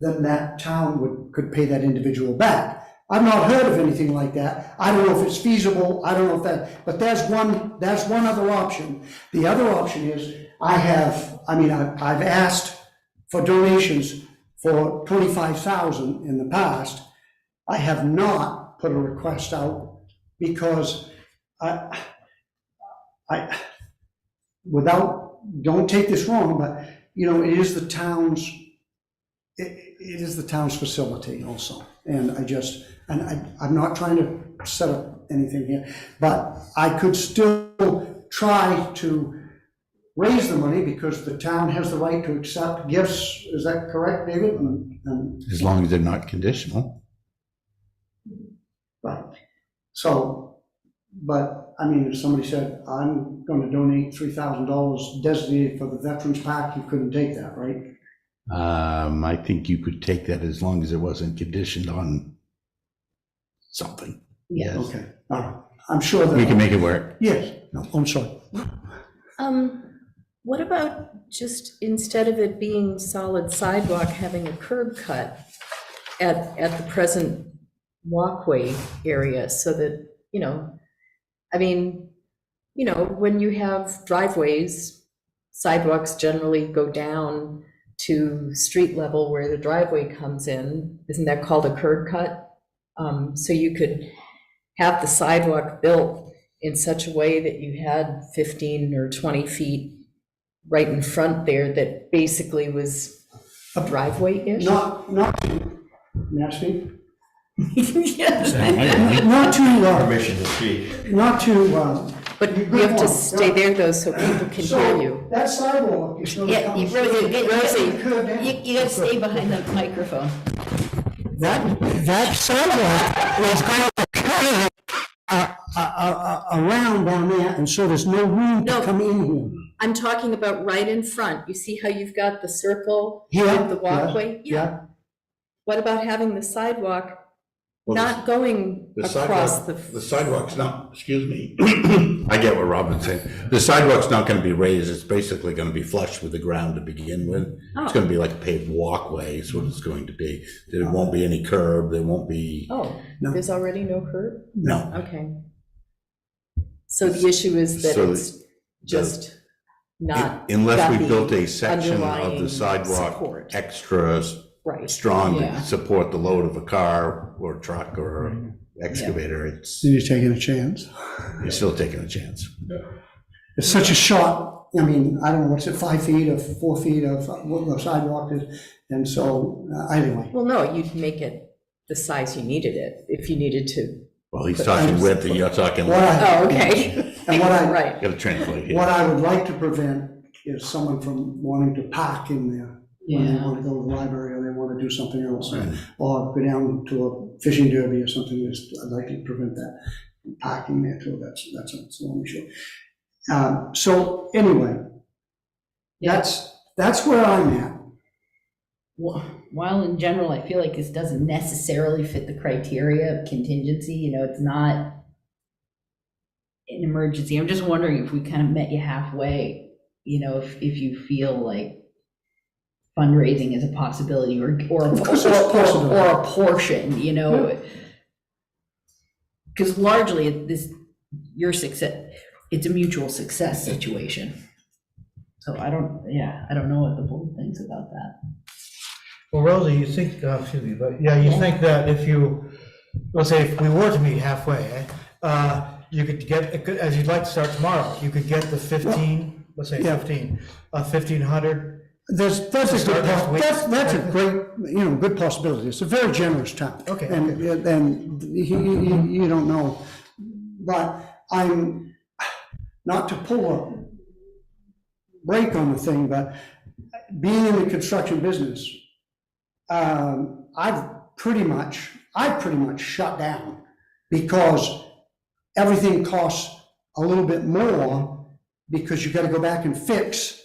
Speaker 8: then that town could pay that individual back. I've not heard of anything like that. I don't know if it's feasible, I don't know if that, but there's one other option. The other option is, I've asked for donations for 25,000 in the past. I have not put a request out because don't take this wrong, but, it is the town's, it is the town's facility also. And I'm not trying to set up anything here, but I could still try to raise the money because the town has the right to accept gifts. Is that correct, David?
Speaker 2: As long as they're not conditional.
Speaker 8: Right. So, but if somebody said, I'm going to donate $3,000 designated for the Veterans Park, you couldn't take that, right?
Speaker 2: I think you could take that as long as it wasn't conditioned on something.
Speaker 1: Yes.
Speaker 8: Okay, all right. I'm sure that.
Speaker 2: We can make it work.
Speaker 8: Yes, no, I'm sorry.
Speaker 5: What about just instead of it being solid sidewalk, having a curb cut at the present walkway area so that, when you have driveways, sidewalks generally go down to street level where the driveway comes in. Isn't that called a curb cut? So you could have the sidewalk built in such a way that you had 15 or 20 feet right in front there that basically was a driveway-ish?
Speaker 8: Not to, may I speak?
Speaker 5: Yes.
Speaker 8: Not to,
Speaker 6: Permission to speak.
Speaker 8: not to.
Speaker 5: But you have to stay there though so people can hear you.
Speaker 8: That sidewalk is going to
Speaker 1: Yeah,
Speaker 8: come.
Speaker 1: Rosie, you gotta stay behind the microphone.
Speaker 8: That sidewalk is going to curve around on there, and so there's no room to
Speaker 5: No.
Speaker 8: come in here.
Speaker 5: I'm talking about right in front. You see how you've got the circle
Speaker 8: Yeah,
Speaker 5: with the walkway?
Speaker 8: Yeah,
Speaker 5: What about having the sidewalk
Speaker 2: Well,
Speaker 5: not going
Speaker 2: The
Speaker 5: across
Speaker 2: sidewalk,
Speaker 5: the?
Speaker 2: the sidewalk's not, excuse me, I get what Robin's saying. The sidewalk's not gonna be raised, it's basically gonna be flush with the ground to begin with. It's
Speaker 5: Oh.
Speaker 2: gonna be like a paved walkway is what it's going to be. There won't be any curb, there won't be,
Speaker 5: Oh,
Speaker 8: No.
Speaker 5: there's already no curb?
Speaker 2: no.
Speaker 5: Okay. So the issue is that
Speaker 2: So
Speaker 5: it's just not.
Speaker 2: Unless
Speaker 5: got
Speaker 2: we
Speaker 5: the
Speaker 2: built a section of
Speaker 5: underlying
Speaker 2: the sidewalk
Speaker 5: support.
Speaker 2: extra
Speaker 5: Right.
Speaker 2: strong
Speaker 1: Yeah.
Speaker 2: to support the load of a car or a truck or an excavator, it's,
Speaker 8: so you're taking a chance.
Speaker 2: you're still taking a chance.
Speaker 8: It's such a short, I don't know, what's it, 5 feet or 4 feet of what the sidewalk is, and so, anyway.
Speaker 5: Well, no, you'd make it the size you needed it, if you needed to.
Speaker 2: Well, he's talking width and you're talking,
Speaker 8: What
Speaker 2: length.
Speaker 8: I-
Speaker 5: Oh, okay.
Speaker 8: And what I,
Speaker 5: Right.
Speaker 2: Gotta translate here.
Speaker 8: what I would like to prevent is someone from wanting to park in there when they
Speaker 1: Yeah.
Speaker 8: want to go to the library or they want to do something else,
Speaker 2: Right.
Speaker 8: or go down to a fishing derby or something. I'd like to prevent that from parking there too. That's one issue. So anyway, that's where I'm at.
Speaker 1: While in general, I feel like this doesn't necessarily fit the criteria of contingency, it's not an emergency. I'm just wondering if we kind of met you halfway, if you feel like fundraising is a possibility or
Speaker 8: Of course it's a possibility.
Speaker 1: or a portion, because largely your success, it's a mutual success situation. So I don't know what the board thinks about that.
Speaker 3: Well, Rosie, you think, excuse me, but yeah, you think that if you, let's say if we were to meet halfway, you could get, as you'd like to start tomorrow, you could get the 15, let's say
Speaker 8: Yeah.
Speaker 3: 1,500.
Speaker 8: That's a
Speaker 3: Start
Speaker 8: good,
Speaker 3: next week.
Speaker 8: that's a great, good possibility. It's a very generous town.
Speaker 3: Okay,
Speaker 8: And you don't know, but I'm, not to pull a brake on the thing, but being in the construction business, I've pretty much shut down because everything costs a little bit more because you gotta go back and fix,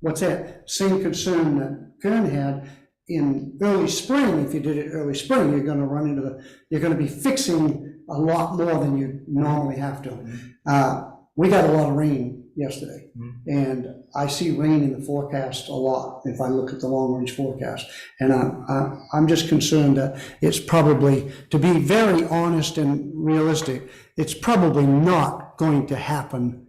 Speaker 8: what's that? Same concern that Karen had in early spring. If you did it early spring, you're gonna run into you're gonna be fixing a lot more than you normally have to. We got a lot of rain yesterday, and I see rain in the forecast a lot if I look at the long-range forecast. And I'm just concerned that it's probably, to be very honest and realistic, it's probably not going to happen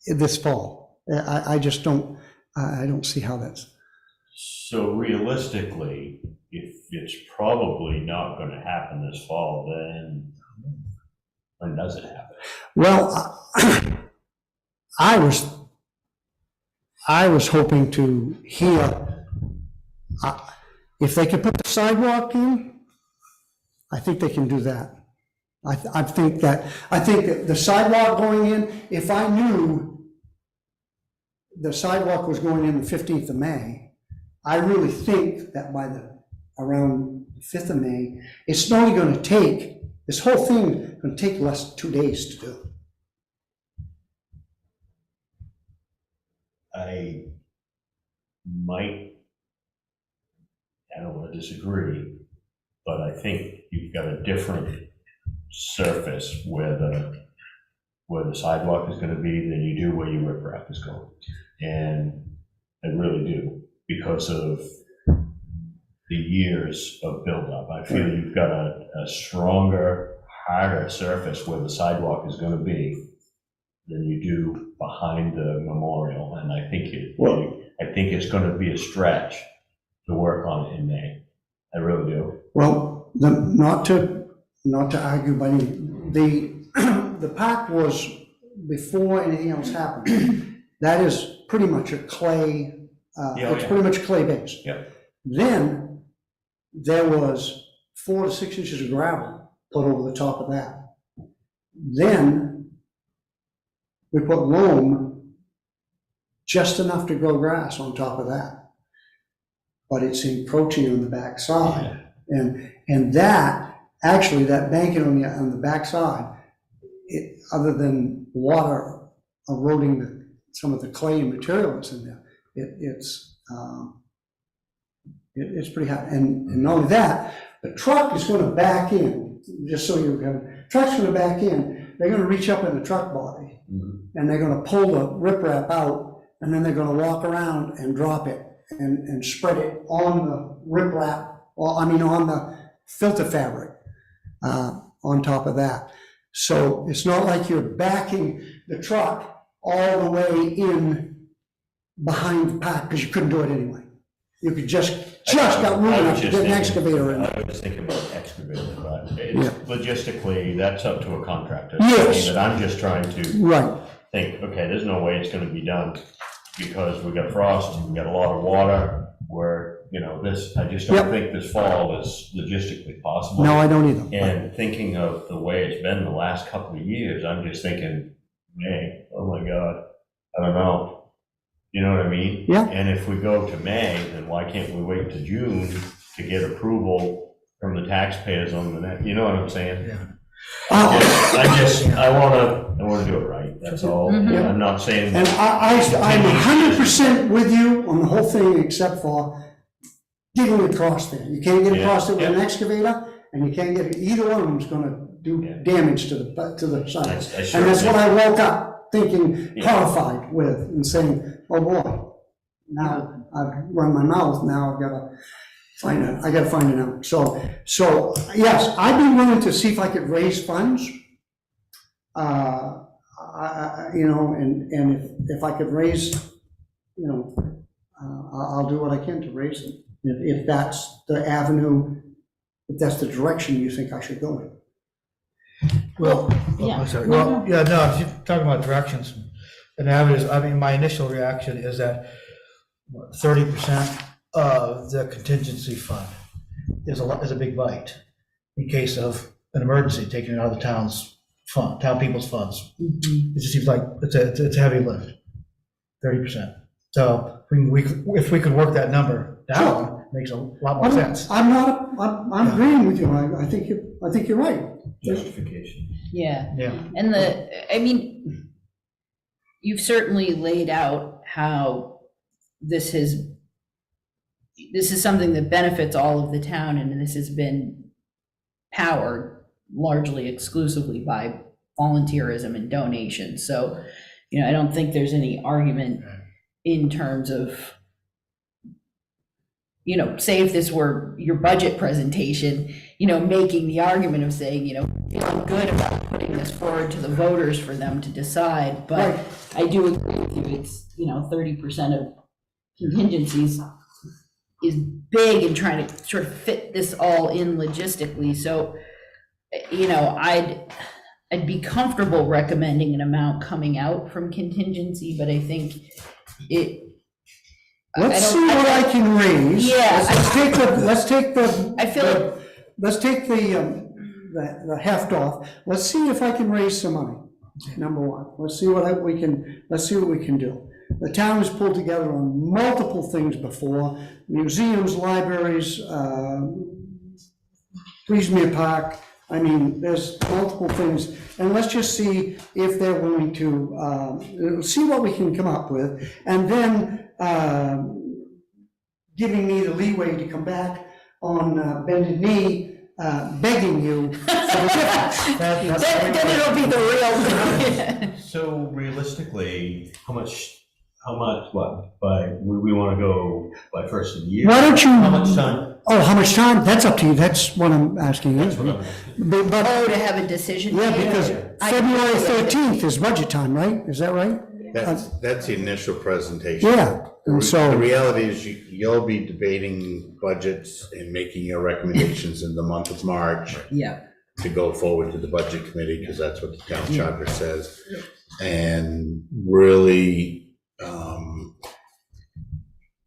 Speaker 8: this fall. I just don't, I don't see how that's.
Speaker 6: So realistically, if it's probably not going to happen this fall, then when does it happen?
Speaker 8: Well, I was hoping to hear, if they could put the sidewalk in, I think they can do that. I think that the sidewalk going in, if I knew the sidewalk was going in the 15th of May, I really think that by around the 5th of May, it's only gonna take, this whole thing gonna take less than 2 days to do.
Speaker 6: I don't want to disagree, but I think you've got a different surface where the sidewalk is going to be than you do where your riprap is going. And I really do, because of the years of buildup. I feel you've got a stronger, harder surface where the sidewalk is going to be than you do behind the memorial, and I think it's going to be a stretch to work on it in May. I really do.
Speaker 8: Well, not to argue, but the park was, before anything else happened, that is pretty much a clay, it's pretty much clay base.
Speaker 6: Yeah.
Speaker 8: Then there was 4 to 6 inches of gravel put over the top of that. Then we put loam, just enough to grow grass on top of that. But it's encroaching on the back side. And that, actually, that banking on the back side, other than water eroding some of the clay and material that's in there, it's pretty hot. And not only that, the truck is gonna back in, just so you can, truck's gonna back in, they're gonna reach up in the truck body, and they're gonna pull the riprap out, and then they're gonna walk around and drop it and spread it on the riprap, on the filter fabric on top of that. So it's not like you're backing the truck all the way in behind the park, because you couldn't do it anyway. You could just got room enough to get an excavator in.
Speaker 6: I was thinking about excavator, but logistically, that's up to a contractor.
Speaker 8: Yes.
Speaker 6: But I'm just trying to think, okay, there's no way it's gonna be done because we got frost, we got a lot of water, I just don't think this fall is logistically possible.
Speaker 8: No, I don't either.
Speaker 6: And thinking of the way it's been the last couple of years, I'm just thinking, May, oh my God, I don't know. You know what I mean?
Speaker 8: Yeah.
Speaker 6: And if we go to May, then why can't we wait to June to get approval from the taxpayers on the next, you know what I'm saying?
Speaker 3: Yeah.
Speaker 6: I wanna do it right, that's all.
Speaker 1: Mhm.
Speaker 6: I'm not saying.
Speaker 8: And I'm 100% with you on the whole thing, except for getting across there. You can't get across there with an excavator, and you can't get, either one of them's gonna do damage to the side. And that's what I woke up thinking, horrified with, and saying, oh boy, now I've run my mouth, now I gotta find it out. So yes, I'd be willing to see if I could raise funds. And if I could raise, I'll do what I can to raise them. If that's the avenue, if that's the direction you think I should go in.
Speaker 3: Well,
Speaker 1: Yeah.
Speaker 3: I'm sorry. Well, yeah, no, if you're talking about directions and avenues, my initial reaction is that 30% of the contingency fund is a big bite in case of an emergency, taking it out of the town people's funds. It just seems like it's a heavy lift, 30%. So if we could work that number down, it makes a lot more sense.
Speaker 8: I'm agreeing with you. I think you're right.
Speaker 6: Justification.
Speaker 5: Yeah.
Speaker 3: Yeah.
Speaker 5: And
Speaker 1: you've certainly laid out how this is something that benefits all of the town, and this has been powered largely exclusively by volunteerism and donations. So, I don't think there's any argument in terms of, say if this were your budget presentation, making the argument of saying, feeling good about putting this forward to the voters for them to decide. But I do agree with you, it's, 30% of contingencies is big in trying to sort of fit this all in logistically. So, I'd be comfortable recommending an amount coming out from contingency, but I think
Speaker 8: Let's see what I can raise.
Speaker 1: Yeah.
Speaker 8: Let's take the
Speaker 1: I feel
Speaker 8: let's take the heft off. Let's see if I can raise some money, number one. Let's see what we can do. The town has pulled together on multiple things before, museums, libraries, Leisure Park. I mean, there's multiple things, and let's just see if they're willing to, see what we can come up with, and then giving me the leeway to come back on bended knee, begging you for the difference.
Speaker 1: then it'll be the real.
Speaker 6: So realistically, how much, would we want to go by first of the year?
Speaker 8: Why don't you?
Speaker 6: How much time?
Speaker 8: Oh, how much time? That's up to you. That's what I'm asking you. But,
Speaker 1: To have a decision.
Speaker 8: yeah, because
Speaker 1: I-
Speaker 8: February 13th is budget time, right? Is that right?
Speaker 2: That's the initial presentation.
Speaker 8: Yeah, and
Speaker 2: The
Speaker 8: so,
Speaker 2: reality is you'll be debating budgets and making your recommendations in the month of March
Speaker 1: Yeah.
Speaker 2: to go forward to the budget committee, because that's what the town charter says. And really,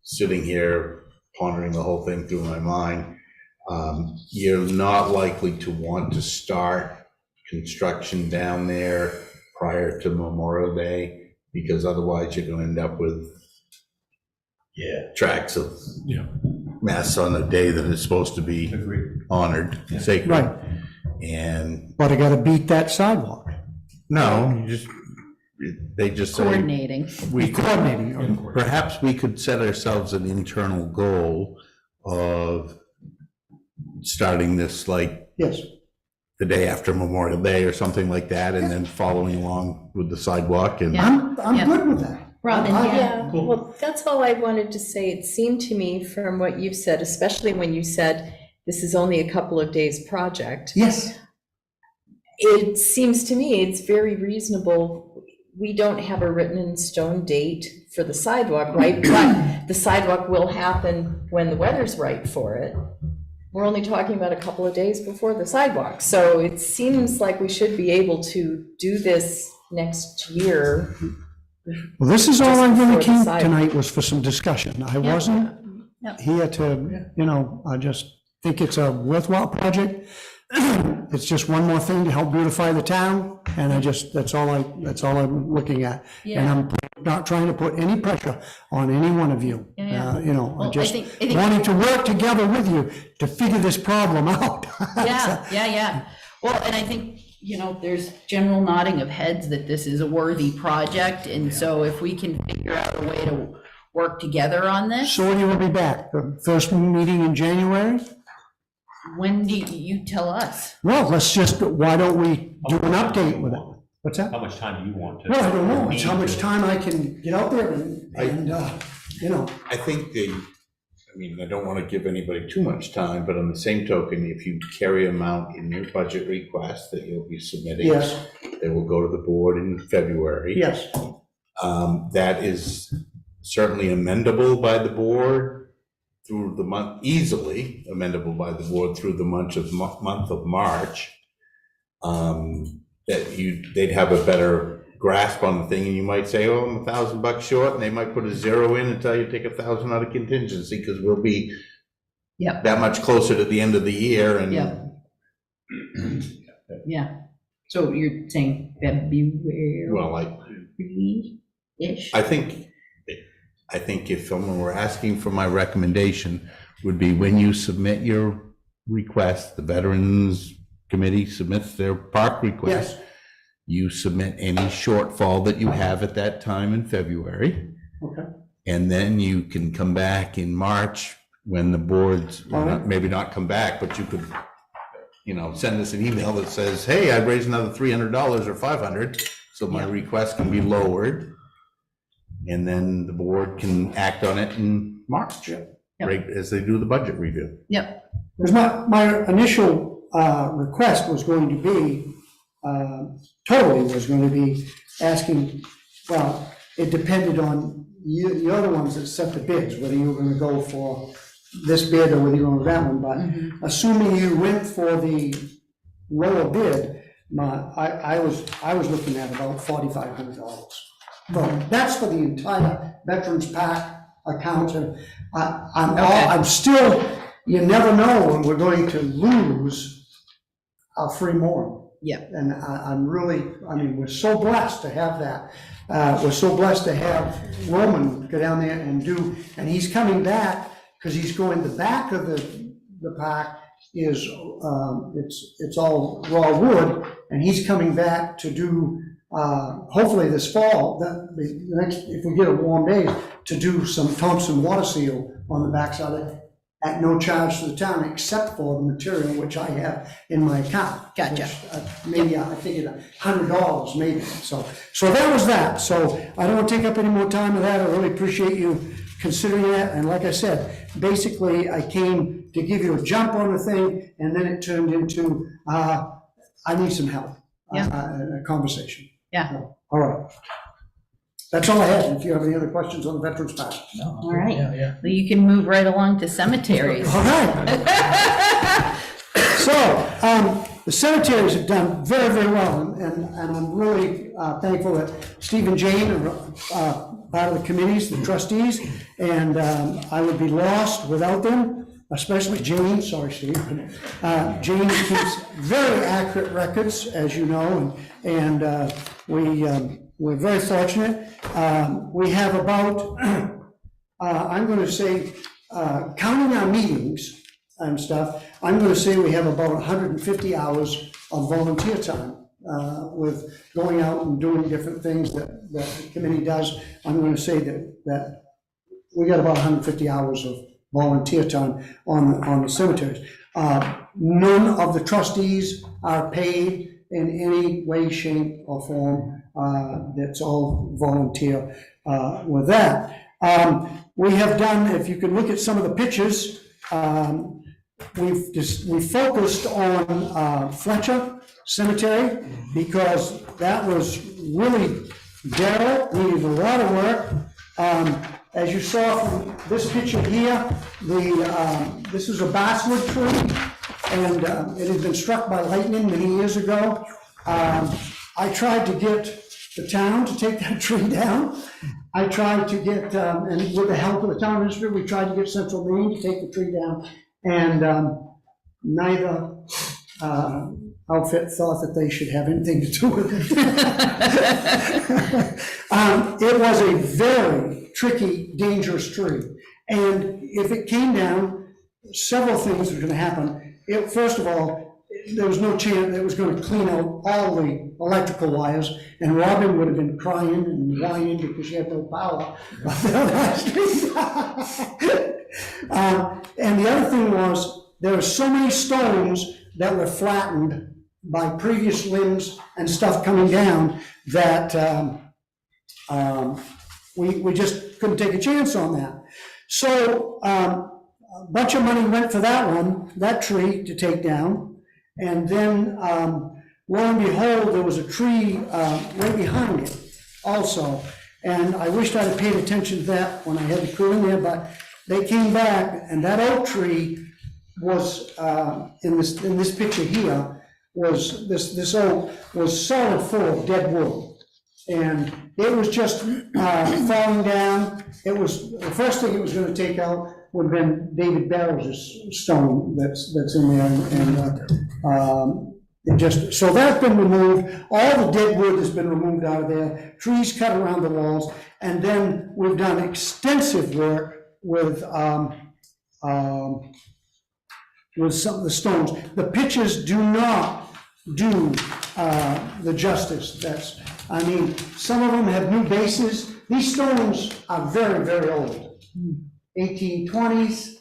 Speaker 2: sitting here pondering the whole thing through my mind, you're not likely to want to start construction down there prior to Memorial Day, because otherwise you're going to end up with tracks of mess on a day that is supposed to be honored, sacred.
Speaker 8: right, but I gotta beat that sidewalk.
Speaker 2: No, they just say,
Speaker 1: Coordinating.
Speaker 8: Coordinating.
Speaker 2: perhaps we could set ourselves an internal goal of starting this like
Speaker 8: Yes,
Speaker 2: the day after Memorial Day or something like that, and then following along with the sidewalk and.
Speaker 1: Yeah.
Speaker 8: I'm good with that.
Speaker 1: Robin,
Speaker 5: Yeah, well, that's all I wanted to say. It seemed to me from what you've said, especially when you said this is only a couple of days project,
Speaker 8: Yes,
Speaker 5: it seems to me it's very reasonable. We don't have a written in stone date for the sidewalk, right? But the sidewalk will happen when the weather's right for it. We're only talking about a couple of days before the sidewalk. So it seems like we should be able to do this next year.
Speaker 8: well, this is all I
Speaker 5: Just
Speaker 8: really
Speaker 5: before the
Speaker 8: came
Speaker 5: sidewalk.
Speaker 8: tonight was for some discussion. I wasn't
Speaker 1: Yeah.
Speaker 8: here to, I just think it's a worthwhile project. It's just one more thing to help beautify the town, and that's all I'm looking at. And
Speaker 1: Yeah.
Speaker 8: I'm not trying to put any pressure on any one of you.
Speaker 1: Yeah.
Speaker 8: I'm
Speaker 1: Well,
Speaker 8: just
Speaker 1: I think-
Speaker 8: wanting to work together with you to figure this problem out.
Speaker 1: Yeah. Well, and I think, there's general nodding of heads that this is a worthy project, and so if we can figure out a way to work together on this,
Speaker 8: So when you will be back? The first meeting in January?
Speaker 1: when do you tell us?
Speaker 8: Well, why don't we do an update with it? What's that?
Speaker 6: How much time do you want to?
Speaker 8: Well, I don't know. It's how much time I can get out there and
Speaker 2: I think I don't want to give anybody too much time, but on the same token, if you carry amount in your budget request that you'll be submitting,
Speaker 8: Yes.
Speaker 2: they will go to the board in February.
Speaker 8: Yes,
Speaker 2: That is certainly amendable by the board through the month, easily amendable by the board through the month of March. They'd have a better grasp on the thing, and you might say, oh, I'm $1,000 short, and they might put a zero in and tell you take 1,000 out of contingency, because we'll be
Speaker 1: Yep.
Speaker 2: that much closer to the end of the year, and
Speaker 1: Yep. Yeah. So you're saying February-ish?
Speaker 2: well, I think if someone were asking for my recommendation, would be when you submit your request, the Veterans Committee submits their park request.
Speaker 8: yes.
Speaker 2: You submit any shortfall that you have at that time in February.
Speaker 8: Okay.
Speaker 2: And then you can come back in March when the boards,
Speaker 8: All right.
Speaker 2: maybe not come back, but you could, send us an email that says, hey, I'd raise another $300 or $500, so my request can be lowered. And then the board can act on it in March, right, as they do the budget review.
Speaker 1: Yep.
Speaker 8: Because my initial request was going to be, totally was going to be asking, well, it depended on you, the other ones that set the bids, whether you were going to go for this bid or whether you were going to that one, but assuming you went for the lower bid, I was looking at about $4,500. But that's for the entire Veterans PAC account, and I'm still, you never know when we're going to lose our free mooring.
Speaker 1: Yep.
Speaker 8: And I'm really, we're so blessed to have that. We're so blessed to have Roman go down there and and he's coming back, because he's going, the back of the park is, it's all raw wood, and he's coming back to do, hopefully this fall, the next, if we get a warm day, to do some Thompson water seal on the backside of it, at no charge to the town, except for the material which I have in my account.
Speaker 1: Gotcha.
Speaker 8: Which, maybe I figured $100 maybe. So that was that. So I don't want to take up any more time with that. I really appreciate you considering that. And like I said, basically I came to give you a jump on the thing, and then it turned into I need some help. A conversation.
Speaker 1: Yeah.
Speaker 8: So, all right. That's all I had. If you have any other questions on the Veterans PAC.
Speaker 1: All right. Well, you can move right along to cemeteries.
Speaker 8: All right. So, the cemeteries have done very, very well, and I'm really thankful that Steve and Jane are part of the committees, the trustees, and I would be lost without them, especially Jane. Sorry, Steve. Jane keeps very accurate records, as you know, and we're very fortunate. We have about, I'm going to say, counting our meetings and stuff, I'm going to say we have about 150 hours of volunteer time with going out and doing different things that the committee does. I'm going to say that we got about 150 hours of volunteer time on the cemeteries. None of the trustees are paid in any way, shape, or form. That's all volunteer with that. We have done, if you can look at some of the pictures, we focused on Fletcher Cemetery, because that was really derelict, needed a lot of work. As you saw from this picture here, this is a basswood tree, and it had been struck by lightning many years ago. I tried to get the town to take that tree down. I tried to get, and with the help of the town minister, we tried to get Central Maine to take the tree down, and neither outfit thought that they should have anything to do with it. It was a very tricky, dangerous tree, and if it came down, several things were going to happen. First of all, there was no chance that it was going to clean out all the electrical wires, and Robin would have been crying and whining because she had no power. And the other thing was, there were so many stones that were flattened by previous limbs and stuff coming down that we just couldn't take a chance on that. So a bunch of money went for that tree to take down. And then, lo and behold, there was a tree right behind it also. And I wished I'd have paid attention to that when I had the crew in there, but they came back, and that oak tree was, in this picture here, was, this oak was solid full of dead wood. And it was just falling down. It was, the first thing it was gonna take out would have been David Barrows' stone that's in there, and it just, so that's been removed. All the dead wood has been removed out of there, trees cut around the walls, and then we've done extensive work with some of the stones. The pictures do not do the justice. I mean, some of them have new bases. These stones are very, very old. 1820s,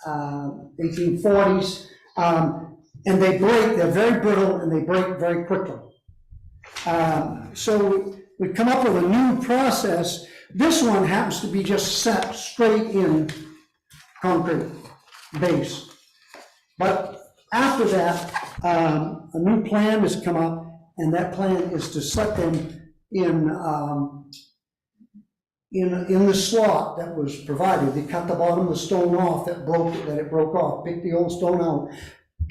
Speaker 8: 1840s, and they break, they're very brittle, and they break very quickly. So we come up with a new process. This one happens to be just set straight in concrete base. But after that, a new plan has come up, and that plan is to set them in the slot that was provided. They cut the bottom of the stone off that it broke off, picked the old stone out,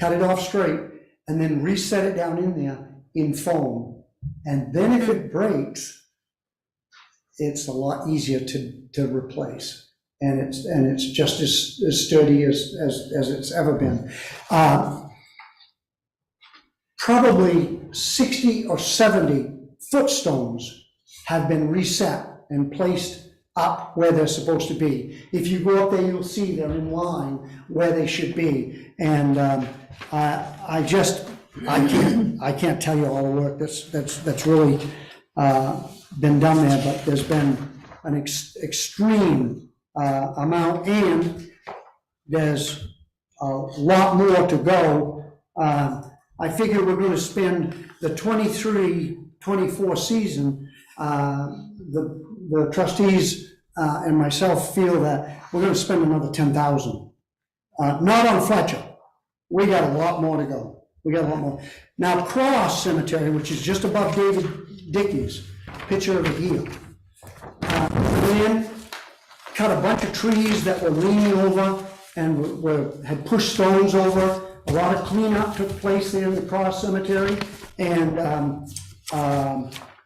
Speaker 8: cut it off straight, and then reset it down in there in foam. And then if it breaks, it's a lot easier to replace. And it's just as sturdy as it's ever been. Probably 60 or 70 footstones have been reset and placed up where they're supposed to be. If you go up there, you'll see they're in line where they should be. And I can't tell you all the work that's really been done there, but there's been an extreme amount, and there's a lot more to go. I figure we're going to spend the 23-24 season, the trustees and myself feel that we're going to spend another $10,000. Not on Fletcher. We got a lot more to go. We got a lot more. Now, Cross Cemetery, which is just above David Dickey's, picture of it here. Man cut a bunch of trees that were leaning over and had pushed stones over. A lot of cleanup took place there in the Cross Cemetery, and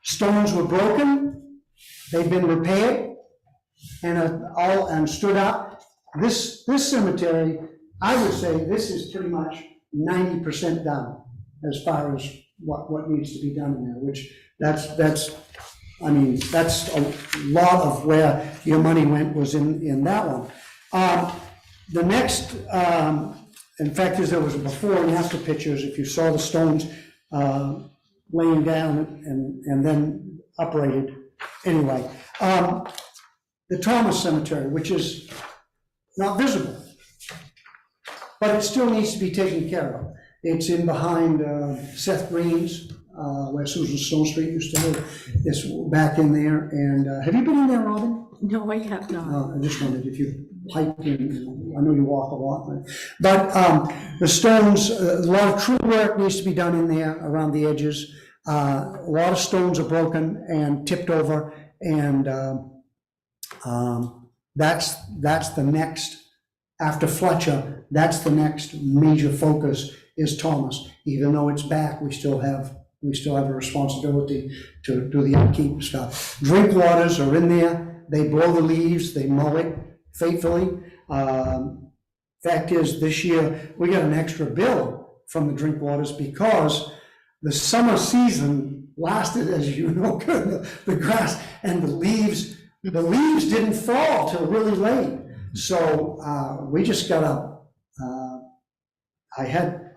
Speaker 8: stones were broken. They've been repaired and stood up. This cemetery, I would say, this is pretty much 90% done as far as what needs to be done in there. Which that's a lot of where your money went was in that one. The next. In fact, there was a before and after pictures. If you saw the stones laying down and then uprated. Anyway, the Thomas Cemetery, which is not visible, but it still needs to be taken care of. It's in behind Seth Green's, where Susan Stone Street used to live. It's back in there. And have you been in there, Robin?
Speaker 10: No, I have not.
Speaker 8: I just wondered if you hiked in. I know you walk a lot, but the stones, a lot of true work needs to be done in there around the edges. A lot of stones are broken and tipped over, and that's the next, after Fletcher, that's the next major focus is Thomas. Even though it's back, we still have a responsibility to do the upkeep stuff. Drink waters are in there. They blow the leaves, they mow it faithfully. Fact is, this year, we got an extra bill from the drink waters because the summer season lasted, as you know, the grass and the leaves didn't fall till really late. So we just got I had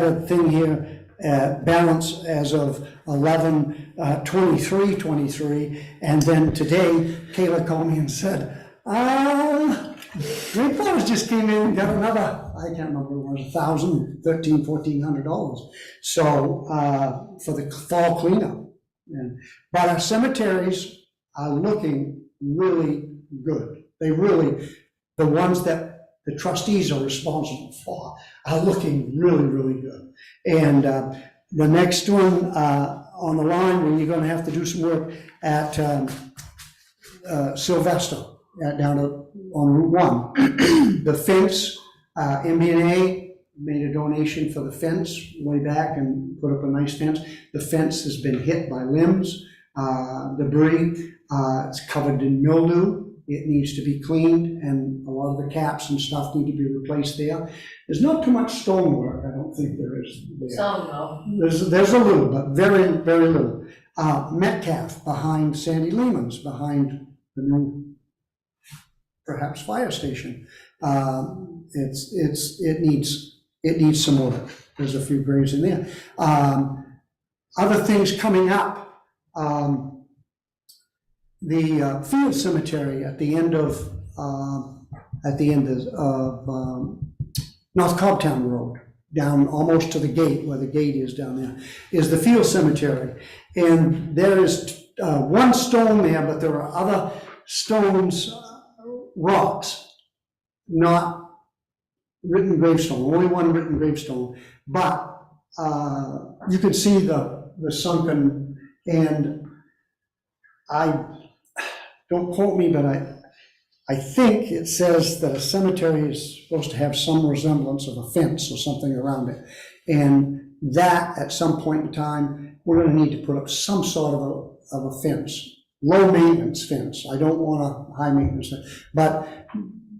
Speaker 8: a thing here, balance as of 11/23/23, and then today Kayla called me and said, Drink waters just came in and got another, I can't remember what it was, $1,000, $1,300, $1,400. So for the fall cleanup. But our cemeteries are looking really good. They really, the ones that the trustees are responsible for are looking really, really good. And the next one on the line, where you're going to have to do some work at Sylvester, down on Route 1. The fence, MBNA made a donation for the fence way back and put up a nice fence. The fence has been hit by limbs, debris. It's covered in mildew. It needs to be cleaned, and a lot of the caps and stuff need to be replaced there. There's not too much stonework, I don't think there is there.
Speaker 10: Some, though.
Speaker 8: There's a little, but very, very little. Metcalf behind Sandy Lehman's, behind the new, perhaps, fire station. It it needs some work. There's a few graves in there. Other things coming up, the field cemetery at the end of North Cobbtown Road, down almost to the gate, where the gate is down there, is the field cemetery. And there is one stone there, but there are other stones, rocks, not written gravestone, only one written gravestone. But you can see the sunken, and don't quote me, but I think it says that a cemetery is supposed to have some resemblance of a fence or something around it. And that, at some point in time, we're gonna need to put up some sort of a fence, low maintenance fence. I don't want a high maintenance, but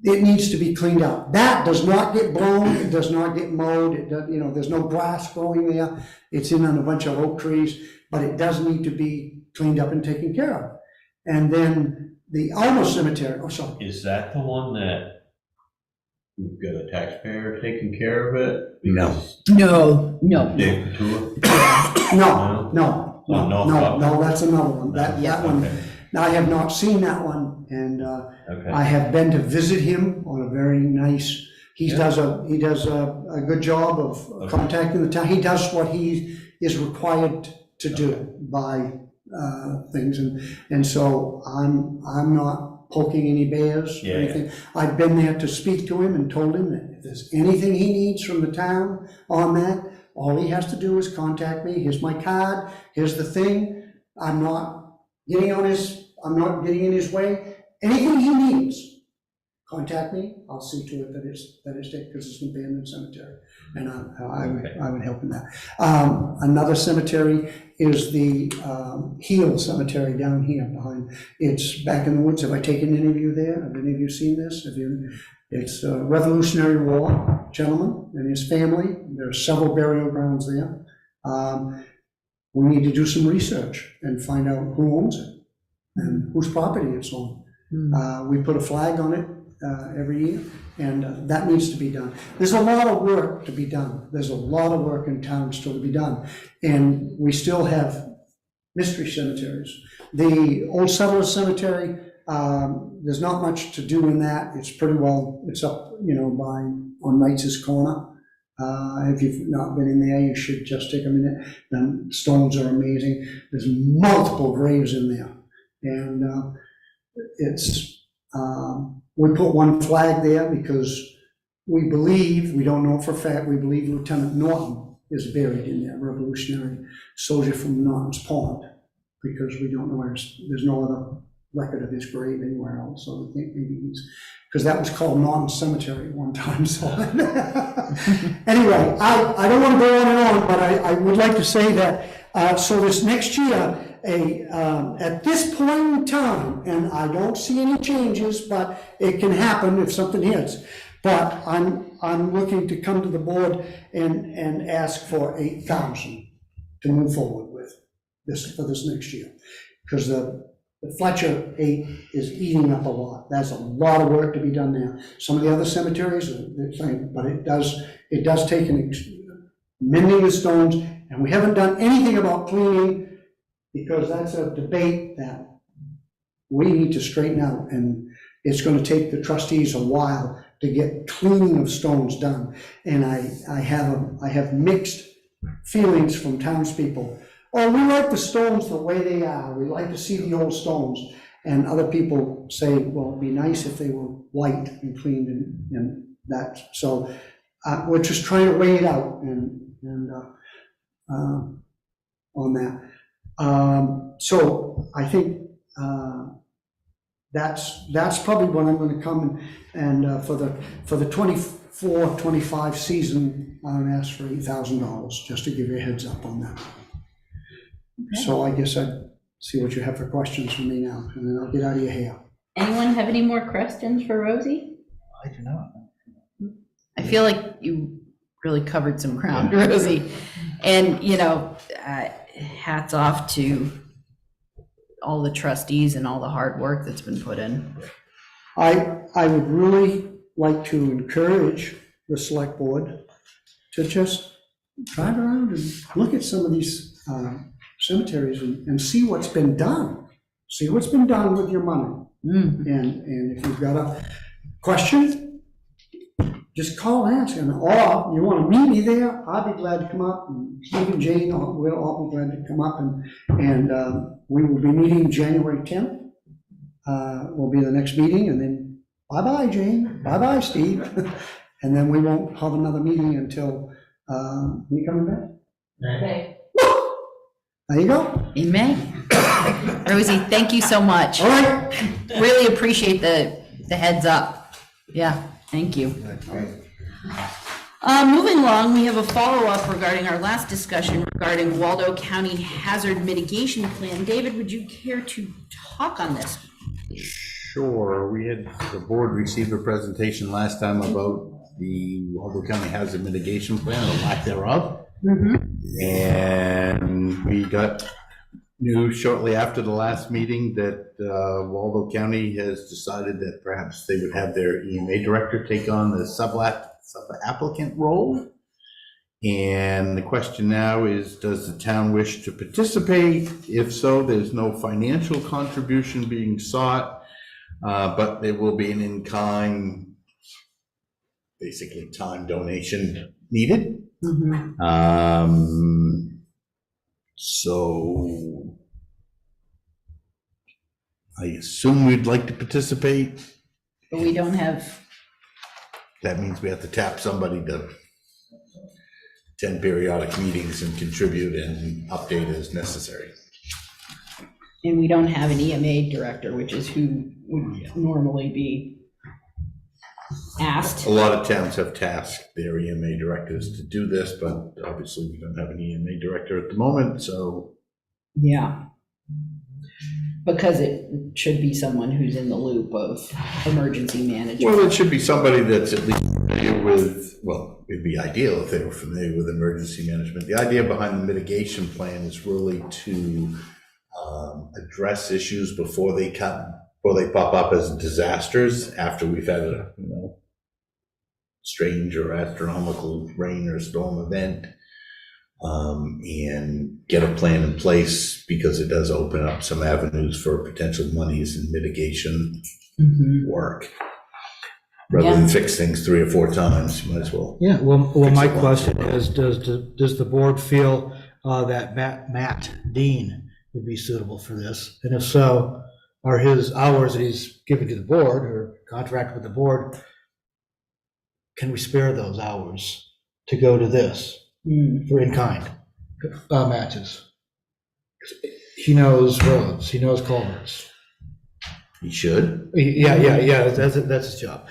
Speaker 8: it needs to be cleaned out. That does not get blown, it does not get mowed, it does, there's no grass growing there. It's in on a bunch of oak trees, but it does need to be cleaned up and taken care of. And then the Alma Cemetery,
Speaker 6: Is that the one that we've got a taxpayer taking care of it?
Speaker 2: No.
Speaker 6: No. Dave Patua?
Speaker 8: No, that's another one. That one,
Speaker 6: Okay.
Speaker 8: now I have not seen that one, and
Speaker 6: Okay.
Speaker 8: I have been to visit him on a very nice, he does a good job of contacting the town. He does what he is required to do by things, and so I'm not poking any bears or anything. I've been there to speak to him and told him that if there's anything he needs from the town on that, all he has to do is contact me. Here's my card, here's the thing. I'm not getting in his way. Anything he needs, contact me. I'll see to it that it's taken, because it's an abandoned cemetery, and I would help in that. Another cemetery is the Heel Cemetery down here behind. It's back in the woods. Have I taken any of you there? Have any of you seen this? It's a Revolutionary War gentleman and his family. There are several burial grounds there. We need to do some research and find out who owns it and whose property it's on. We put a flag on it every year, and that needs to be done. There's a lot of work to be done. There's a lot of work in town still to be done, and we still have mystery cemeteries. The Old Settlers Cemetery, there's not much to do in that. It's pretty well, it's up, on Knight's Corner. If you've not been in there, you should just take a minute. The stones are amazing. There's multiple graves in there, and we put one flag there because we believe, we don't know for a fact, we believe Lieutenant Norton is buried in there, Revolutionary soldier from Norton's Pond, because we don't know there's no other record of his grave anywhere else, so we think maybe because that was called Norton Cemetery at one time, so. Anyway, I don't want to go on and on, but I would like to say that, so this next year, at this point in time, and I don't see any changes, but it can happen if something hits, but I'm looking to come to the board and ask for $8,000 to move forward with this, for this next year, because the Fletcher 8 is eating up a lot. That's a lot of work to be done there. Some of the other cemeteries are the same, but it does take mending the stones, and we haven't done anything about cleaning, because that's a debate that we need to straighten out, and it's going to take the trustees a while to get cleaning of stones done. And I have mixed feelings from townspeople. Oh, we like the stones the way they are. We like to see the old stones. And other people say, well, it'd be nice if they were white and cleaned and that. So we're just trying to weigh it out and on that. So I think that's probably when I'm going to come and for the 24-25 season, I'm going to ask for $8,000, just to give you a heads up on that. Okay. So I guess I'd see what you have for questions for me now, and then I'll get out of your hair.
Speaker 1: Anyone have any more questions for Rosie?
Speaker 3: I do not.
Speaker 1: I feel like you really covered some ground, Rosie. And, hats off to all the trustees and all the hard work that's been put in.
Speaker 8: I would really like to encourage the select board to just drive around and look at some of these cemeteries and see what's been done. See what's been done with your money. And if you've got a question, just call and ask. Or you want to meet me there, I'll be glad to come up. And Steve and Jane, we'll all be glad to come up. And we will be meeting January 10th. Will be the next meeting. And then bye-bye, Jane. Bye-bye, Steve. And then we won't have another meeting until we come back.
Speaker 10: Okay.
Speaker 8: There you go.
Speaker 1: Amen. Rosie, thank you so much.
Speaker 8: All right.
Speaker 1: Really appreciate the heads up. Yeah, thank you. Moving along, we have a follow-up regarding our last discussion regarding Waldo County Hazard Mitigation Plan. David, would you care to talk on this?
Speaker 2: Sure, the board received a presentation last time about the Waldo County Hazard Mitigation Plan, or lack thereof. And we got news shortly after the last meeting that Waldo County has decided that perhaps they would have their EMA director take on the sub-applicant role. And the question now is, does the town wish to participate? If so, there's no financial contribution being sought, but there will be an in-kind, basically time donation needed. So I assume we'd like to participate.
Speaker 1: But we don't have,
Speaker 2: That means we have to tap somebody to attend periodic meetings and contribute and update as necessary.
Speaker 1: and we don't have an EMA director, which is who would normally be asked.
Speaker 2: A lot of towns have tasked their EMA directors to do this, but obviously we don't have an EMA director at the moment, so.
Speaker 1: Yeah. Because it should be someone who's in the loop of emergency management.
Speaker 2: Well, it should be somebody that's at least familiar with, well, it'd be ideal if they were familiar with emergency management. The idea behind the mitigation plan is really to address issues before they pop up as disasters, after we've had a strange or astronomical rain or storm event, and get a plan in place, because it does open up some avenues for potential monies and mitigation work. Rather than fix things 3 or 4 times, you might as well.
Speaker 3: Yeah, well, my
Speaker 2: Fix it
Speaker 3: question
Speaker 2: once.
Speaker 3: is, does the board feel that Matt Dean would be suitable for this? And if so, are his hours that he's giving to the board or contract with the board, can we spare those hours to go to this for in-kind matches? He knows roads, he knows culverts.
Speaker 2: You should.
Speaker 3: Yeah, that's his job.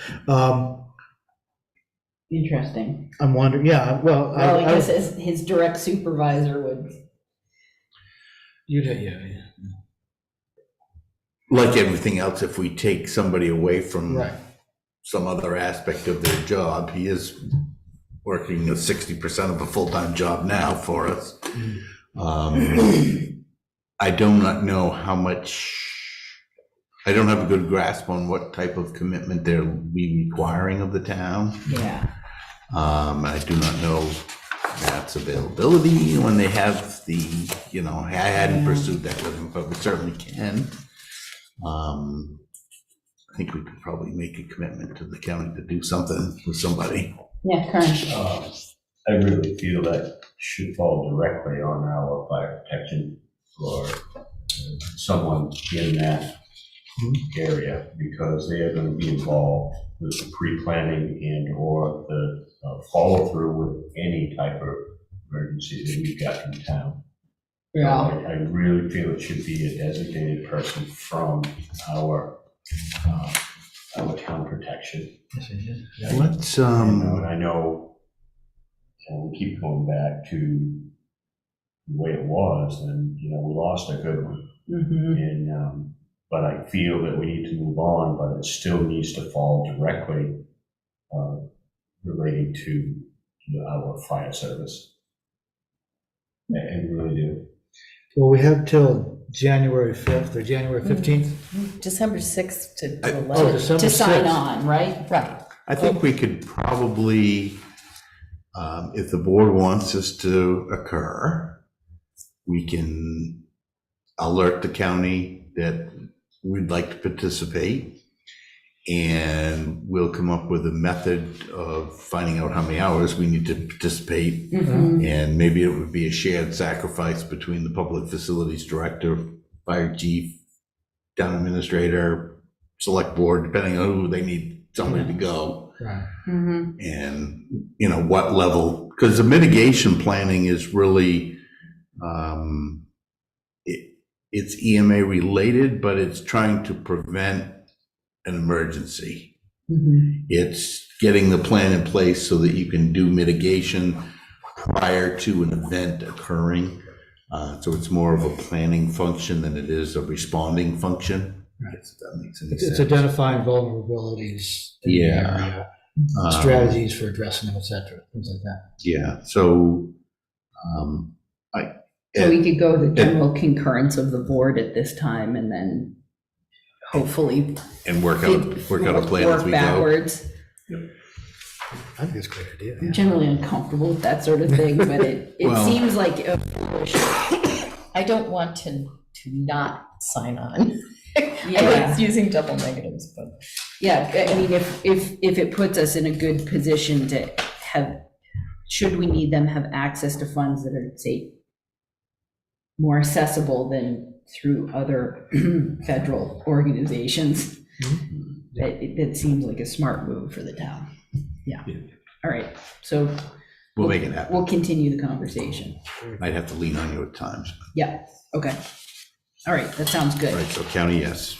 Speaker 1: Interesting.
Speaker 3: I'm wondering, yeah, well.
Speaker 1: Well, I guess his direct supervisor would.
Speaker 3: Yeah.
Speaker 2: Like everything else, if we take somebody away from
Speaker 3: Right.
Speaker 2: some other aspect of their job, he is working 60% of a full-time job now for us. I do not know how much, I don't have a good grasp on what type of commitment they'll be requiring of the town.
Speaker 1: Yeah.
Speaker 2: I do not know Matt's availability when they have the, I hadn't pursued that with him, but we certainly can. I think we could probably make a commitment to the county to do something with somebody.
Speaker 1: Yeah, current.
Speaker 6: I really feel that should fall directly on our fire protection or someone in that area, because they are going to be involved with the pre-planning and or the follow-through with any type of emergency that we've got in town.
Speaker 1: Yeah.
Speaker 6: I really feel it should be a designated person from our town protection.
Speaker 2: Let's,
Speaker 6: And I know, we keep going back to the way it was, and, we lost a good one. And, but I feel that we need to move on, but it still needs to fall directly relating to our fire service. I really do.
Speaker 3: Well, we have till January 5th or January 15th.
Speaker 5: December 6th to
Speaker 2: I-
Speaker 5: 11th.
Speaker 3: December
Speaker 1: To sign
Speaker 3: 6th.
Speaker 1: on, right?
Speaker 5: Right.
Speaker 2: I think we could probably If the board wants this to occur, we can alert the county that we'd like to participate, and we'll come up with a method of finding out how many hours we need to participate. And maybe it would be a shared sacrifice between the public facilities director, fire chief, town administrator, select board, depending on who they need somewhere to go.
Speaker 3: Right.
Speaker 2: And, what level, because the mitigation planning is really, it's EMA related, but it's trying to prevent an emergency. It's getting the plan in place so that you can do mitigation prior to an event occurring. So it's more of a planning function than it is a responding function.
Speaker 3: Right.
Speaker 2: If that makes any
Speaker 3: It's
Speaker 2: sense.
Speaker 3: identifying vulnerabilities. in the
Speaker 2: Yeah.
Speaker 3: area, strategies for addressing them, et cetera, things like that.
Speaker 2: Yeah, so,
Speaker 1: So we could go the general concurrence of the board at this time and then hopefully
Speaker 2: and work out a plan as
Speaker 1: work
Speaker 2: we go.
Speaker 1: backwards.
Speaker 3: I think it's a great idea.
Speaker 1: I'm generally uncomfortable with that sort of thing, but it
Speaker 2: Well-
Speaker 1: seems like a foolish.
Speaker 5: I don't want to not sign on. I
Speaker 1: Yeah.
Speaker 5: hate using double negatives, but.
Speaker 1: Yeah, I mean, if it puts us in a good position to have, should we need them, have access to funds that are, say, more accessible than through other federal organizations, that seems like a smart move for the town. Yeah, all right, so
Speaker 2: We'll make it happen.
Speaker 1: we'll continue the conversation.
Speaker 2: Might have to lean on you at times.
Speaker 1: Yeah, okay. All right, that sounds good.
Speaker 2: All right, so county, yes.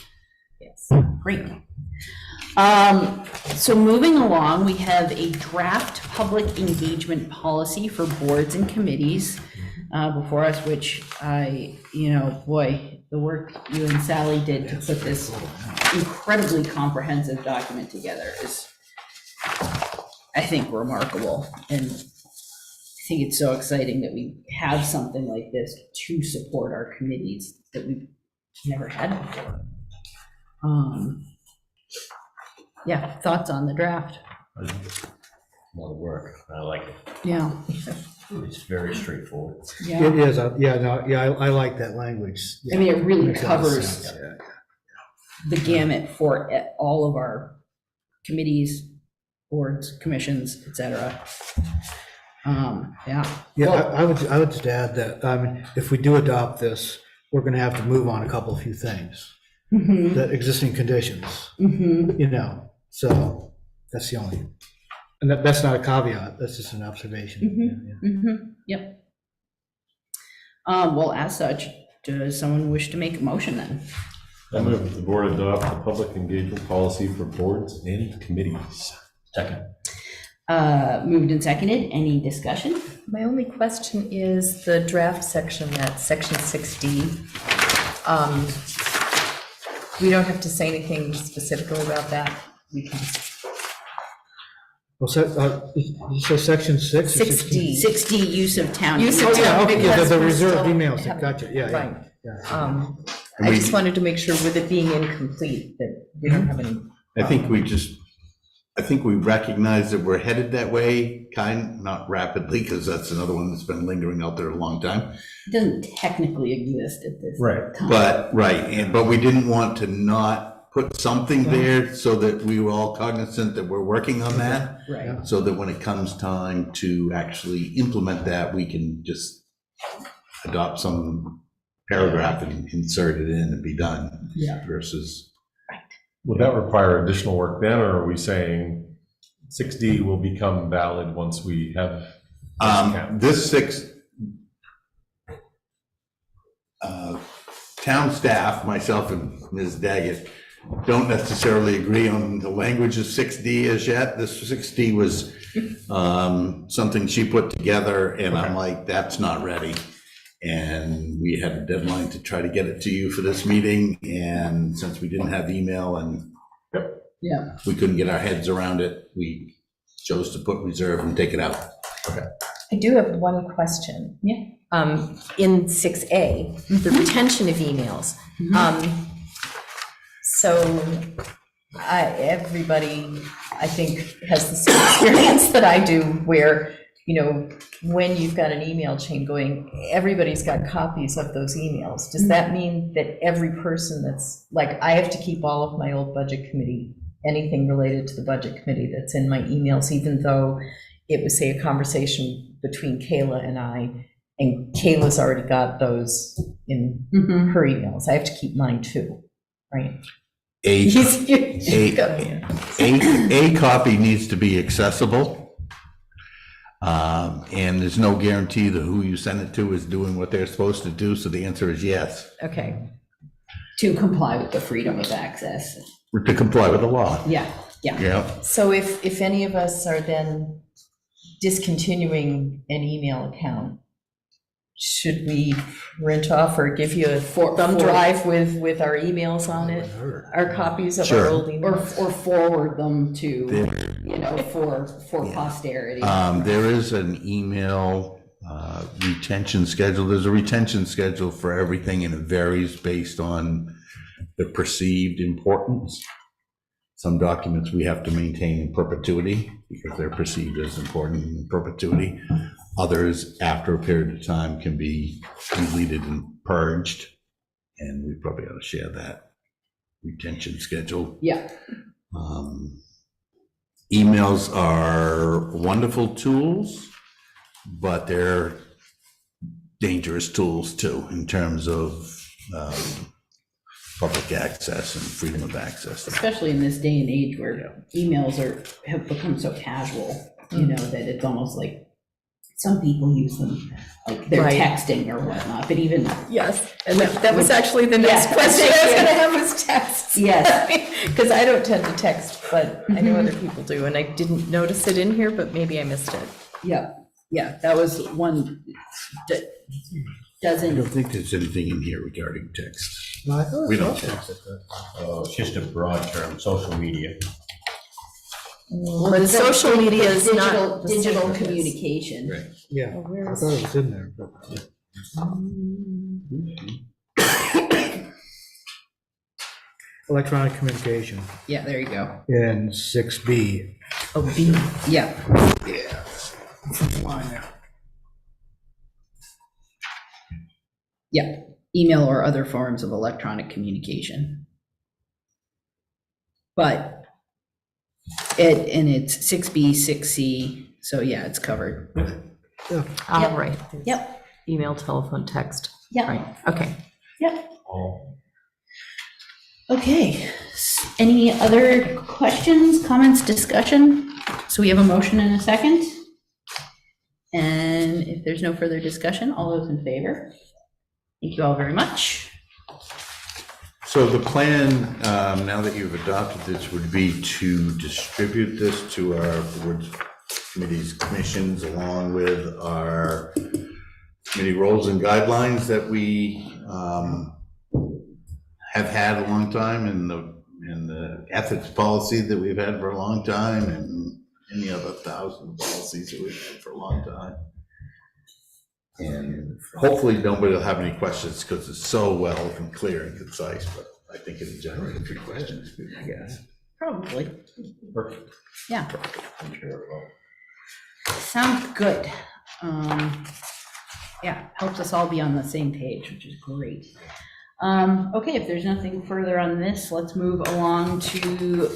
Speaker 1: Yes, great. So moving along, we have a draft public engagement policy for boards and committees before us, which boy, the work you and Sally did to put this incredibly comprehensive document together is, I think, remarkable. And I think it's so exciting that we have something like this to support our committees that we've never had before. Yeah, thoughts on the draft?
Speaker 6: A lot of work. I like it.
Speaker 1: Yeah,
Speaker 6: It's very straightforward.
Speaker 1: yeah.
Speaker 3: It is, I like that language.
Speaker 1: I mean, it really
Speaker 3: Makes a lot of
Speaker 1: covers
Speaker 3: sense.
Speaker 1: the gamut for all of our committees, boards, commissions, et cetera. Yeah.
Speaker 3: Yeah,
Speaker 1: Well,
Speaker 3: I would just add that, if we do adopt this, we're gonna have to move on a few things,
Speaker 1: mhm,
Speaker 3: the existing conditions,
Speaker 1: mhm.
Speaker 3: So that's the only, and that's not a caveat, that's just an observation.
Speaker 1: Yep. Well, as such, does someone wish to make a motion then?
Speaker 4: I move that the board adopt the public engagement policy for boards and committees.
Speaker 6: Second.
Speaker 1: Moved and seconded, any discussion?
Speaker 5: My only question is the draft section, that section 6D. We don't have to say anything specifically about that. We can,
Speaker 3: Well, you say section 6? or
Speaker 5: 6D.
Speaker 1: 6D, use of town.
Speaker 5: Use of
Speaker 3: Oh, yeah,
Speaker 5: town,
Speaker 3: okay,
Speaker 5: because
Speaker 3: the
Speaker 5: we're
Speaker 3: reserved
Speaker 5: still
Speaker 3: emails,
Speaker 5: having-
Speaker 3: gotcha, yeah.
Speaker 5: Right.
Speaker 3: Yeah.
Speaker 5: I just wanted to make sure with it being incomplete that we don't have any.
Speaker 2: I think we recognize that we're headed that way, not rapidly, because that's another one that's been lingering out there a long time.
Speaker 1: It doesn't technically exist at this
Speaker 4: Right.
Speaker 1: time.
Speaker 2: But we didn't want to not put something there so that we were all cognizant that we're working on that,
Speaker 1: Right,
Speaker 2: so that when it comes time to actually implement that, we can just adopt some paragraph and insert it in and be done.
Speaker 1: Yeah.
Speaker 2: Versus,
Speaker 4: Would that require additional work then, or are we saying 6D will become valid once we have?
Speaker 2: this town staff, myself and Ms. Daggett, don't necessarily agree on the language of 6D as yet. This 6D was something she put together, and I'm like, that's not ready. And we had a deadline to try to get it to you for this meeting, and since we didn't have email and
Speaker 1: yeah.
Speaker 2: we couldn't get our heads around it, we chose to put reserve and take it out.
Speaker 5: I do have one question.
Speaker 1: Yeah.
Speaker 5: In 6A, the retention of emails. So everybody, I think, has the same experience that I do, where when you've got an email chain going, everybody's got copies of those emails. Does that mean that every person that's, like, I have to keep all of my old budget committee, anything related to the budget committee that's in my emails, even though it was, say, a conversation between Kayla and I, and Kayla's already got those in her emails. I have to keep mine too, right?
Speaker 2: A
Speaker 5: A
Speaker 2: copy needs to be accessible. And there's no guarantee that who you send it to is doing what they're supposed to do, so the answer is yes.
Speaker 5: Okay.
Speaker 1: To comply with the freedom of access.
Speaker 2: To comply with the law.
Speaker 1: Yeah, yeah.
Speaker 2: Yeah.
Speaker 5: So if any of us are then discontinuing an email account, should we print off or give you a thumb drive with our emails on it? Our copies of our old emails?
Speaker 1: Or forward them to, for posterity.
Speaker 2: There is an email retention schedule. There's a retention schedule for everything, and it varies based on the perceived importance. Some documents we have to maintain in perpetuity because they're perceived as important in perpetuity. Others, after a period of time, can be deleted and purged, and we probably ought to share that retention schedule.
Speaker 1: Yeah.
Speaker 2: Emails are wonderful tools, but they're dangerous tools too, in terms of public access and freedom of access.
Speaker 1: Especially in this day and age where emails have become so casual, that it's almost like some people use them like they're
Speaker 5: Right.
Speaker 1: texting or whatnot, but even.
Speaker 5: Yes, and that was actually the next
Speaker 1: Yes.
Speaker 5: question I was going to have was texts.
Speaker 1: Yes.
Speaker 5: Because I don't tend to text, but I know other people do, and I didn't notice it in here, but maybe I missed it.
Speaker 1: Yeah, that was one that
Speaker 2: I
Speaker 1: doesn't.
Speaker 2: don't think there's anything in here regarding text.
Speaker 3: No, I thought
Speaker 2: We
Speaker 3: it was
Speaker 2: don't.
Speaker 3: also-
Speaker 6: It's just a broad term, social media.
Speaker 5: But social media is not the same
Speaker 1: Digital
Speaker 5: as this.
Speaker 1: communication.
Speaker 2: Right.
Speaker 3: Yeah,
Speaker 5: Oh, where
Speaker 3: I
Speaker 5: is-
Speaker 3: thought it was in there, but. Electronic communication
Speaker 1: Yeah, there you go.
Speaker 3: in 6B.
Speaker 5: Oh, B.
Speaker 1: Yeah.
Speaker 3: Line there.
Speaker 1: Yeah, email or other forms of electronic communication. But it's 6B, 6C, so yeah, it's covered.
Speaker 5: All right.
Speaker 1: Yep.
Speaker 5: Email, telephone, text.
Speaker 1: Yep.
Speaker 5: Right, okay.
Speaker 1: Yep. Okay, any other questions, comments, discussion? So we have a motion and a second. And if there's no further discussion, all those in favor? Thank you all very much.
Speaker 2: So the plan, now that you've adopted this, would be to distribute this to our boards, committees, commissions, along with our committee roles and guidelines that we have had a long time, and the ethics policy that we've had for a long time, and any other 1,000 policies that we've had for a long time. And hopefully nobody will have any questions because it's so well and clear and concise, but I think it'll generate a few questions, I guess.
Speaker 1: Probably.
Speaker 2: Perfect.
Speaker 1: Yeah. Sounds good. Yeah, helps us all be on the same page, which is great. Okay, if there's nothing further on this, let's move along to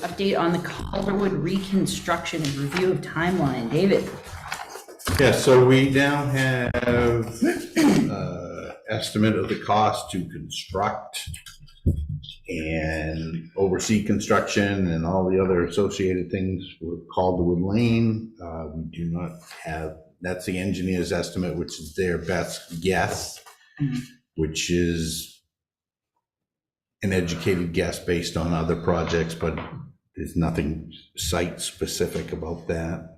Speaker 1: update on the Calderwood reconstruction and review of timeline. David?
Speaker 2: Yeah, so we now have estimate of the cost to construct and oversee construction and all the other associated things with Calderwood Lane. We do not have, that's the engineer's estimate, which is their best guess, which is an educated guess based on other projects, but there's nothing site-specific about that.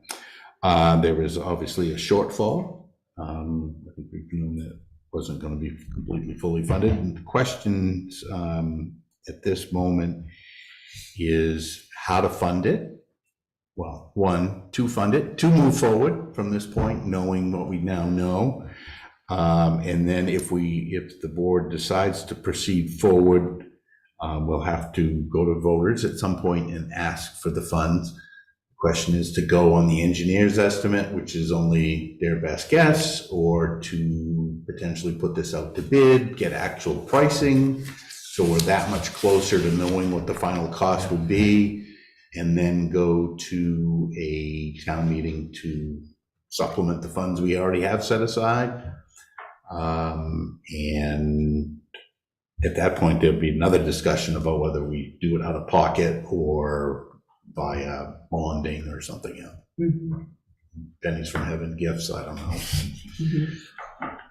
Speaker 2: There was obviously a shortfall. I think we've known that wasn't going to be completely fully funded. And the questions at this moment is how to fund it. Well, one, to fund it, to move forward from this point, knowing what we now know. And then if the board decides to proceed forward, we'll have to go to voters at some point and ask for the funds. The Question is to go on the engineer's estimate, which is only their best guess, or to potentially put this out to bid, get actual pricing, so we're that much closer to knowing what the final cost would be, and then go to a town meeting to supplement the funds we already have set aside. And at that point, there'll be another discussion about whether we do it out of pocket or via bonding or something else.
Speaker 5: Mhm.
Speaker 2: Pennies from heaven gifts, I don't know.
Speaker 5: Mhm.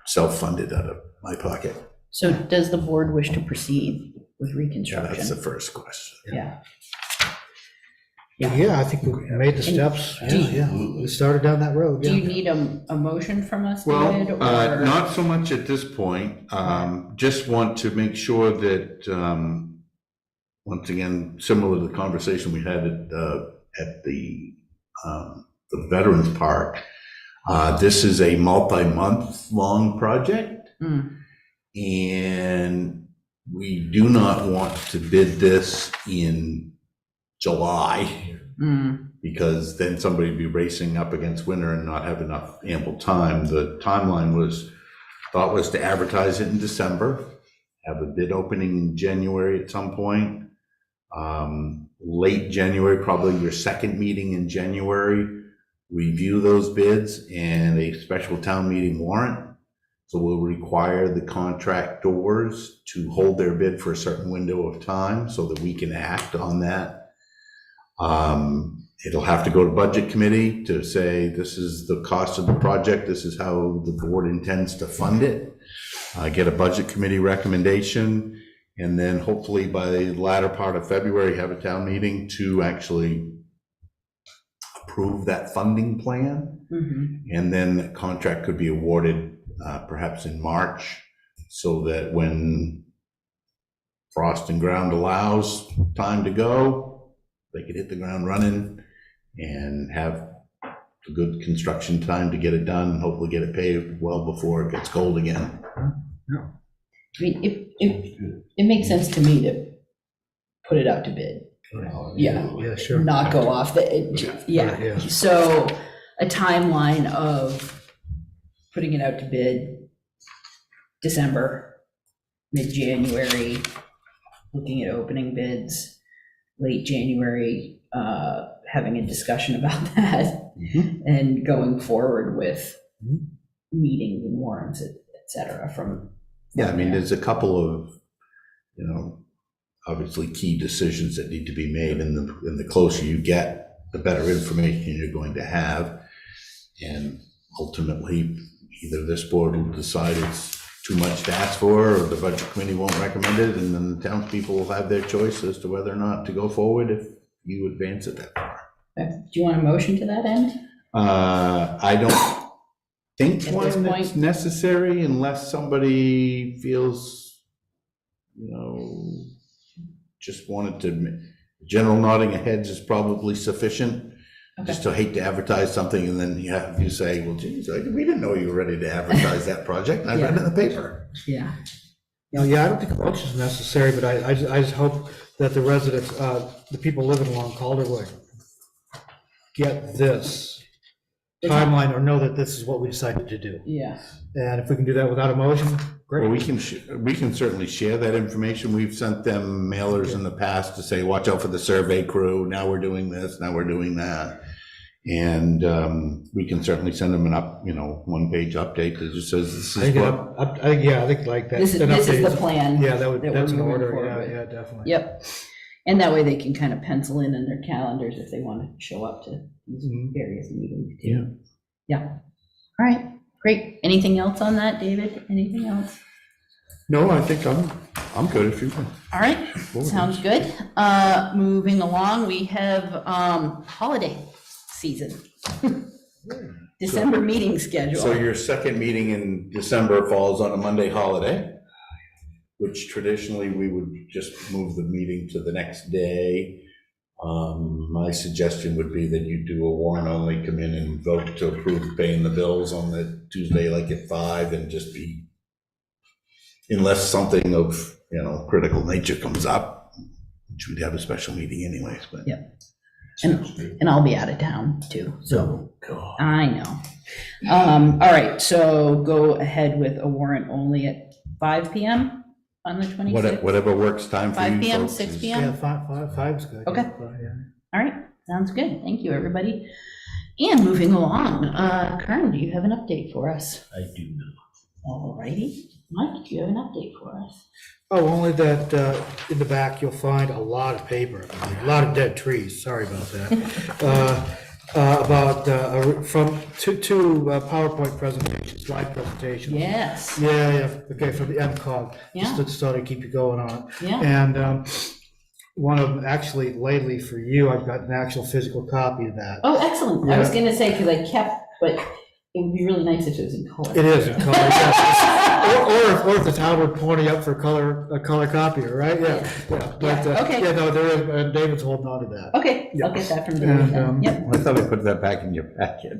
Speaker 2: Self-funded out of my pocket.
Speaker 5: So does the board wish to proceed with
Speaker 2: Yeah,
Speaker 5: reconstruction?
Speaker 2: that's the first question.
Speaker 5: Yeah.
Speaker 3: Yeah, I think we made the steps. Yeah, we started down that road,
Speaker 5: Do you
Speaker 3: yeah.
Speaker 5: need a motion from us,
Speaker 2: Well,
Speaker 5: David? or-
Speaker 2: not so much at this point. Just want to make sure that, once again, similar to the conversation we had at the Veterans Park, this is a multi-month long project.
Speaker 5: Mm.
Speaker 2: And we do not want to bid this in July,
Speaker 5: Mm.
Speaker 2: because then somebody would be racing up against winter and not have enough ample time. The timeline thought was to advertise it in December, have a bid opening in January at some point. Late January, probably your second meeting in January, review those bids and a special town meeting warrant. So we'll require the contractors to hold their bid for a certain window of time so that we can act on that. It'll have to go to budget committee to say, this is the cost of the project, this is how the board intends to fund it. Get a budget committee recommendation, and then hopefully by the latter part of February, have a town meeting to actually approve that funding plan.
Speaker 5: Mhm.
Speaker 2: And then the contract could be awarded perhaps in March, so that when frost and ground allows time to go, they could hit the ground running and have a good construction time to get it done, and hopefully get it paved well before it gets cold again.
Speaker 5: I mean, it makes sense to me to put it out to bid. Yeah.
Speaker 3: Yeah, sure.
Speaker 5: Not go off the, yeah.
Speaker 3: Yeah.
Speaker 5: So a timeline of putting it out to bid December, mid-January, looking at opening bids, late January, having a discussion about that, and going forward with meetings and warrants, et cetera, from.
Speaker 2: Yeah, I mean, there's a couple of, obviously key decisions that need to be made, and the closer you get, the better information you're going to have. And ultimately, either this board will decide it's too much to ask for, or the budget committee won't recommend it, and then the townspeople will have their choice as to whether or not to go forward if you advance it that far.
Speaker 5: Okay. Do you want a motion to that end?
Speaker 2: I don't think
Speaker 5: At this
Speaker 2: one that's
Speaker 5: point?
Speaker 2: necessary unless somebody feels, just wanted to, general nodding of heads is probably sufficient. Just to hate to advertise something and then you say, well, geez, we didn't know you were ready to advertise that project. I read it in the paper.
Speaker 5: Yeah.
Speaker 3: Yeah, I don't think a motion is necessary, but I just hope that the residents, the people living along Calderwood get this timeline, or know that this is what we decided to do.
Speaker 5: Yeah.
Speaker 3: And if we can do that without a motion, great.
Speaker 2: Well, we can certainly share that information. We've sent them mailers in the past to say, watch out for the survey crew. Now we're doing this, now we're doing that. And we can certainly send them one-page update that just says, this
Speaker 3: I
Speaker 2: is
Speaker 3: think,
Speaker 2: what.
Speaker 3: I think like that.
Speaker 5: This is
Speaker 3: an
Speaker 5: the
Speaker 3: update.
Speaker 5: plan.
Speaker 3: Yeah,
Speaker 5: that we're
Speaker 3: that's in
Speaker 5: moving
Speaker 3: order,
Speaker 5: forward with.
Speaker 3: yeah, definitely.
Speaker 5: Yep. And that way they can kind of pencil in their calendars if they want to show up to these various meetings too. Yeah. All right, great. Anything else on that, David? Anything else?
Speaker 2: No, I think I'm good if you can.
Speaker 1: All right, sounds good. Moving along, we have holiday season. December meeting schedule.
Speaker 2: So your second meeting in December falls on a Monday holiday, which traditionally we would just move the meeting to the next day. My suggestion would be that you do a warrant only, come in and vote to approve paying the bills on the Tuesday, like at 5, and just be, unless something of, critical nature comes up, which we'd have a special meeting anyways, but.
Speaker 5: Yeah.
Speaker 6: Sounds good.
Speaker 1: And I'll be out of town too, so
Speaker 6: God.
Speaker 1: I know. All right, so go ahead with a warrant only at 5 PM on the 26th?
Speaker 2: Whatever works time for you.
Speaker 1: 5 PM,
Speaker 2: folks
Speaker 1: 6
Speaker 2: is-
Speaker 1: PM?
Speaker 3: Yeah, five's good.
Speaker 1: Okay.
Speaker 3: Yeah.
Speaker 1: All right, sounds good. Thank you, everybody. And moving along, Kern, do you have an update for us?
Speaker 6: I do not.
Speaker 1: All righty. Mike, do you have an update for us?
Speaker 3: Oh, only that in the back, you'll find a lot of paper, a lot of dead trees, sorry about that. From two PowerPoint presentations, slide presentations.
Speaker 1: Yes,
Speaker 3: Yeah, okay, for the MCOG,
Speaker 1: Yeah.
Speaker 3: just to sort of keep you going on it.
Speaker 1: yeah.
Speaker 3: And one of them, actually lately for you, I've got an actual physical copy of that.
Speaker 1: Oh, excellent. I was
Speaker 3: Yeah.
Speaker 1: gonna say, because I kept, but it would be really nice if it was in color.
Speaker 3: It is in color, yes. Or if the town would pony up for a color copier, right? Yeah. But,
Speaker 1: Yeah, okay.
Speaker 3: Yeah, no, there is, David's holding on to that.
Speaker 1: Okay, I'll get that from David
Speaker 3: And,
Speaker 1: then. Yep.
Speaker 2: I thought I put that back in your packet.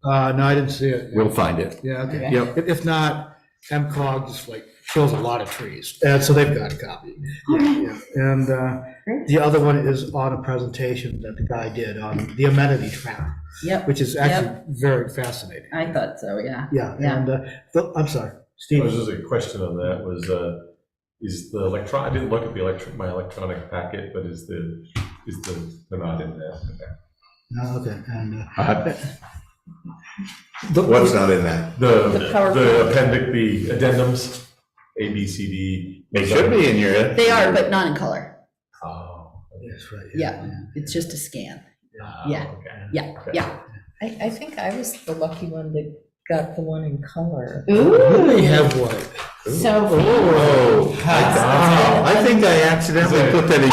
Speaker 3: No, I didn't see it.
Speaker 2: We'll find it.
Speaker 3: Yeah, okay.
Speaker 1: Okay.
Speaker 2: Yep.
Speaker 3: If not, MCOG just like kills a lot of trees, and so they've got a copy. Yeah. And
Speaker 1: Great.
Speaker 3: the other one is on a presentation that the guy did on the amenity trap,
Speaker 1: Yep,
Speaker 3: which is actually very fascinating.
Speaker 1: I thought so, yeah.
Speaker 3: Yeah,
Speaker 1: Yeah.
Speaker 3: and, I'm sorry,
Speaker 4: There
Speaker 3: Steve.
Speaker 4: was just a question on that, was, is the I didn't look at my electronic packet, but they're not in there.
Speaker 3: Okay, and.
Speaker 2: What's not in that?
Speaker 4: The
Speaker 10: PowerPoint.
Speaker 4: appendix, the addendums, A, B, C, D.
Speaker 2: They should be in your.
Speaker 1: They are, but not in color.
Speaker 4: Oh.
Speaker 3: That's right.
Speaker 1: Yeah, it's just a scan. Yeah.
Speaker 4: Okay.
Speaker 1: Yeah,
Speaker 4: Okay.
Speaker 1: yeah.
Speaker 5: I think I was the lucky one that got the one in color.
Speaker 3: We have one.
Speaker 1: So.
Speaker 2: Oh, I think I accidentally put that in.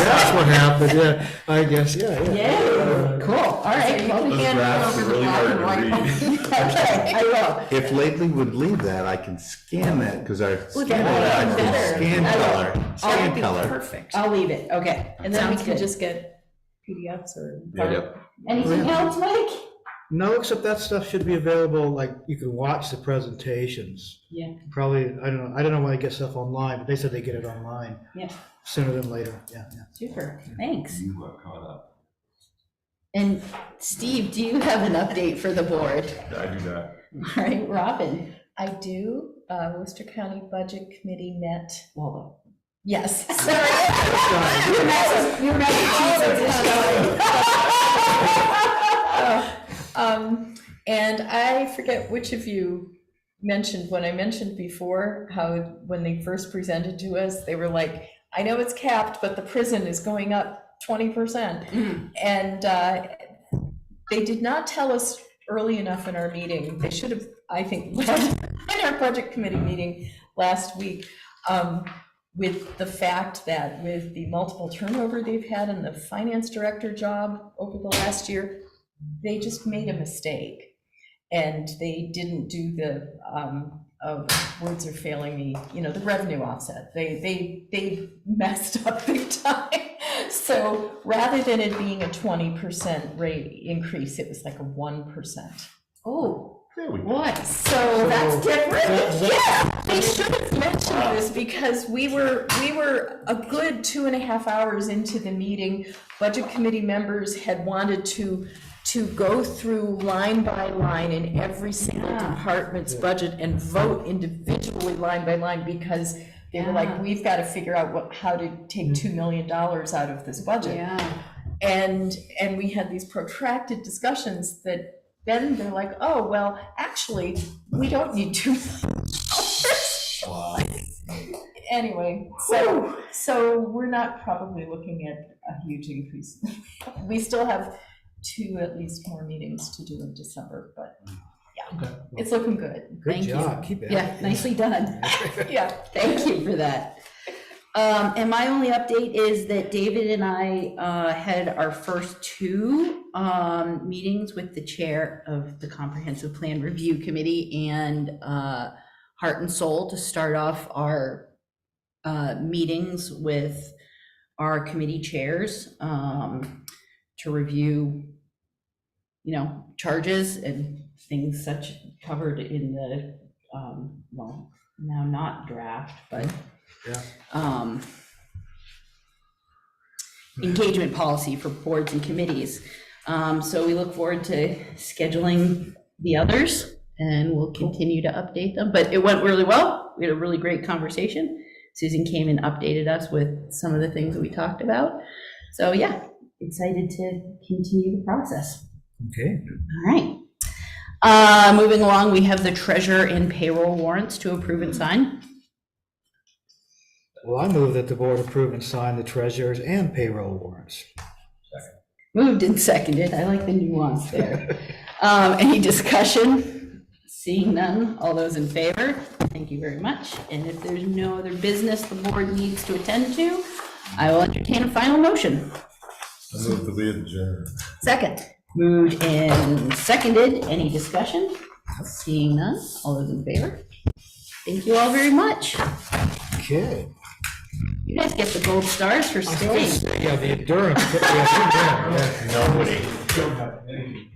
Speaker 3: That's what happened, yeah, I guess, yeah.
Speaker 1: Yeah, cool, all right. Well, we
Speaker 4: Those
Speaker 1: can't
Speaker 4: drafts
Speaker 1: go
Speaker 4: are
Speaker 1: over the
Speaker 4: really
Speaker 1: black
Speaker 4: hard
Speaker 1: and
Speaker 4: to
Speaker 1: white.
Speaker 4: read.
Speaker 1: Okay, I will.
Speaker 2: If Lately would leave that, I can scan that, because our
Speaker 1: Ooh,
Speaker 2: scan,
Speaker 1: that would be better.
Speaker 2: scan
Speaker 1: I will.
Speaker 2: color,
Speaker 5: That
Speaker 2: scan
Speaker 5: would be
Speaker 2: color.
Speaker 5: perfect.
Speaker 1: I'll leave it, okay.
Speaker 5: And then we
Speaker 1: Sounds
Speaker 5: can
Speaker 1: good.
Speaker 5: just get PDFs or.
Speaker 2: Yep.
Speaker 1: Anything else, Mike?
Speaker 3: No, except that stuff should be available, like, you can watch the presentations.
Speaker 1: Yeah.
Speaker 3: Probably, I don't know when they get stuff online, but they said they get it online.
Speaker 1: Yeah.
Speaker 3: Sooner than later, yeah.
Speaker 1: Super, thanks.
Speaker 4: You are caught up.
Speaker 1: And Steve, do you have an update for the board?
Speaker 4: I do not.
Speaker 1: All right, Robin.
Speaker 5: I do. Worcester County Budget Committee met.
Speaker 1: Waldo.
Speaker 5: Yes.
Speaker 1: Your
Speaker 5: And I forget which of you mentioned, when I mentioned before, how when they first presented to us, they were like, I know it's capped, but the prison is going up 20%. And they did not tell us early enough in our meeting. They should have, I think, in our budget committee meeting last week, with the fact that with the multiple turnover they've had in the finance director job over the last year, they just made a mistake. And they didn't do the, words are failing me, the revenue offset. They messed up big time. So rather than it being a 20% rate increase, it was like a 1%.
Speaker 1: Oh,
Speaker 4: There we go.
Speaker 1: what?
Speaker 5: So that's different. Yeah, they should have mentioned this because we were a good 2.5 hours into the meeting. Budget committee members had wanted to go through line by line in every single department's budget and vote individually line by line because they were like, we've got to figure out how to take $2 million out of this budget.
Speaker 1: Yeah.
Speaker 5: And we had these protracted discussions that then they're like, oh, well, actually, we don't need $2 million. Anyway, so we're not probably looking at a huge increase. We still have 2 at least more meetings to do in December, but yeah, it's looking good.
Speaker 3: Good
Speaker 1: Thank you.
Speaker 3: job, keep it.
Speaker 1: Yeah, nicely done.
Speaker 5: Yeah.
Speaker 1: Thank you for that. And my only update is that David and I had our first 2 meetings with the chair of the Comprehensive Plan Review Committee and Heart and Soul to start off our meetings with our committee chairs to review, charges and things such covered in the, well, now not draft, but engagement policy for boards and committees. So we look forward to scheduling the others, and we'll continue to update them. But it went really well. We had a really great conversation. Susan came and updated us with some of the things that we talked about. So yeah, excited to continue the process.
Speaker 3: Okay.
Speaker 1: All right. Moving along, we have the treasurer and payroll warrants to approve and sign.
Speaker 3: Well, I move that the board approve and sign the treasurer's and payroll warrants.
Speaker 1: Moved and seconded. I like the nuance there. Any discussion? Seeing none, all those in favor? Thank you very much. And if there's no other business the board needs to attend to, I will entertain a final motion.
Speaker 4: I move that we adjourn.
Speaker 1: Second. Moved and seconded. Any discussion? Seeing none, all those in favor? Thank you all very much.
Speaker 3: Okay.
Speaker 1: You guys get the gold stars for staying.
Speaker 3: Yeah, the endurance. Yeah,
Speaker 6: Nobody.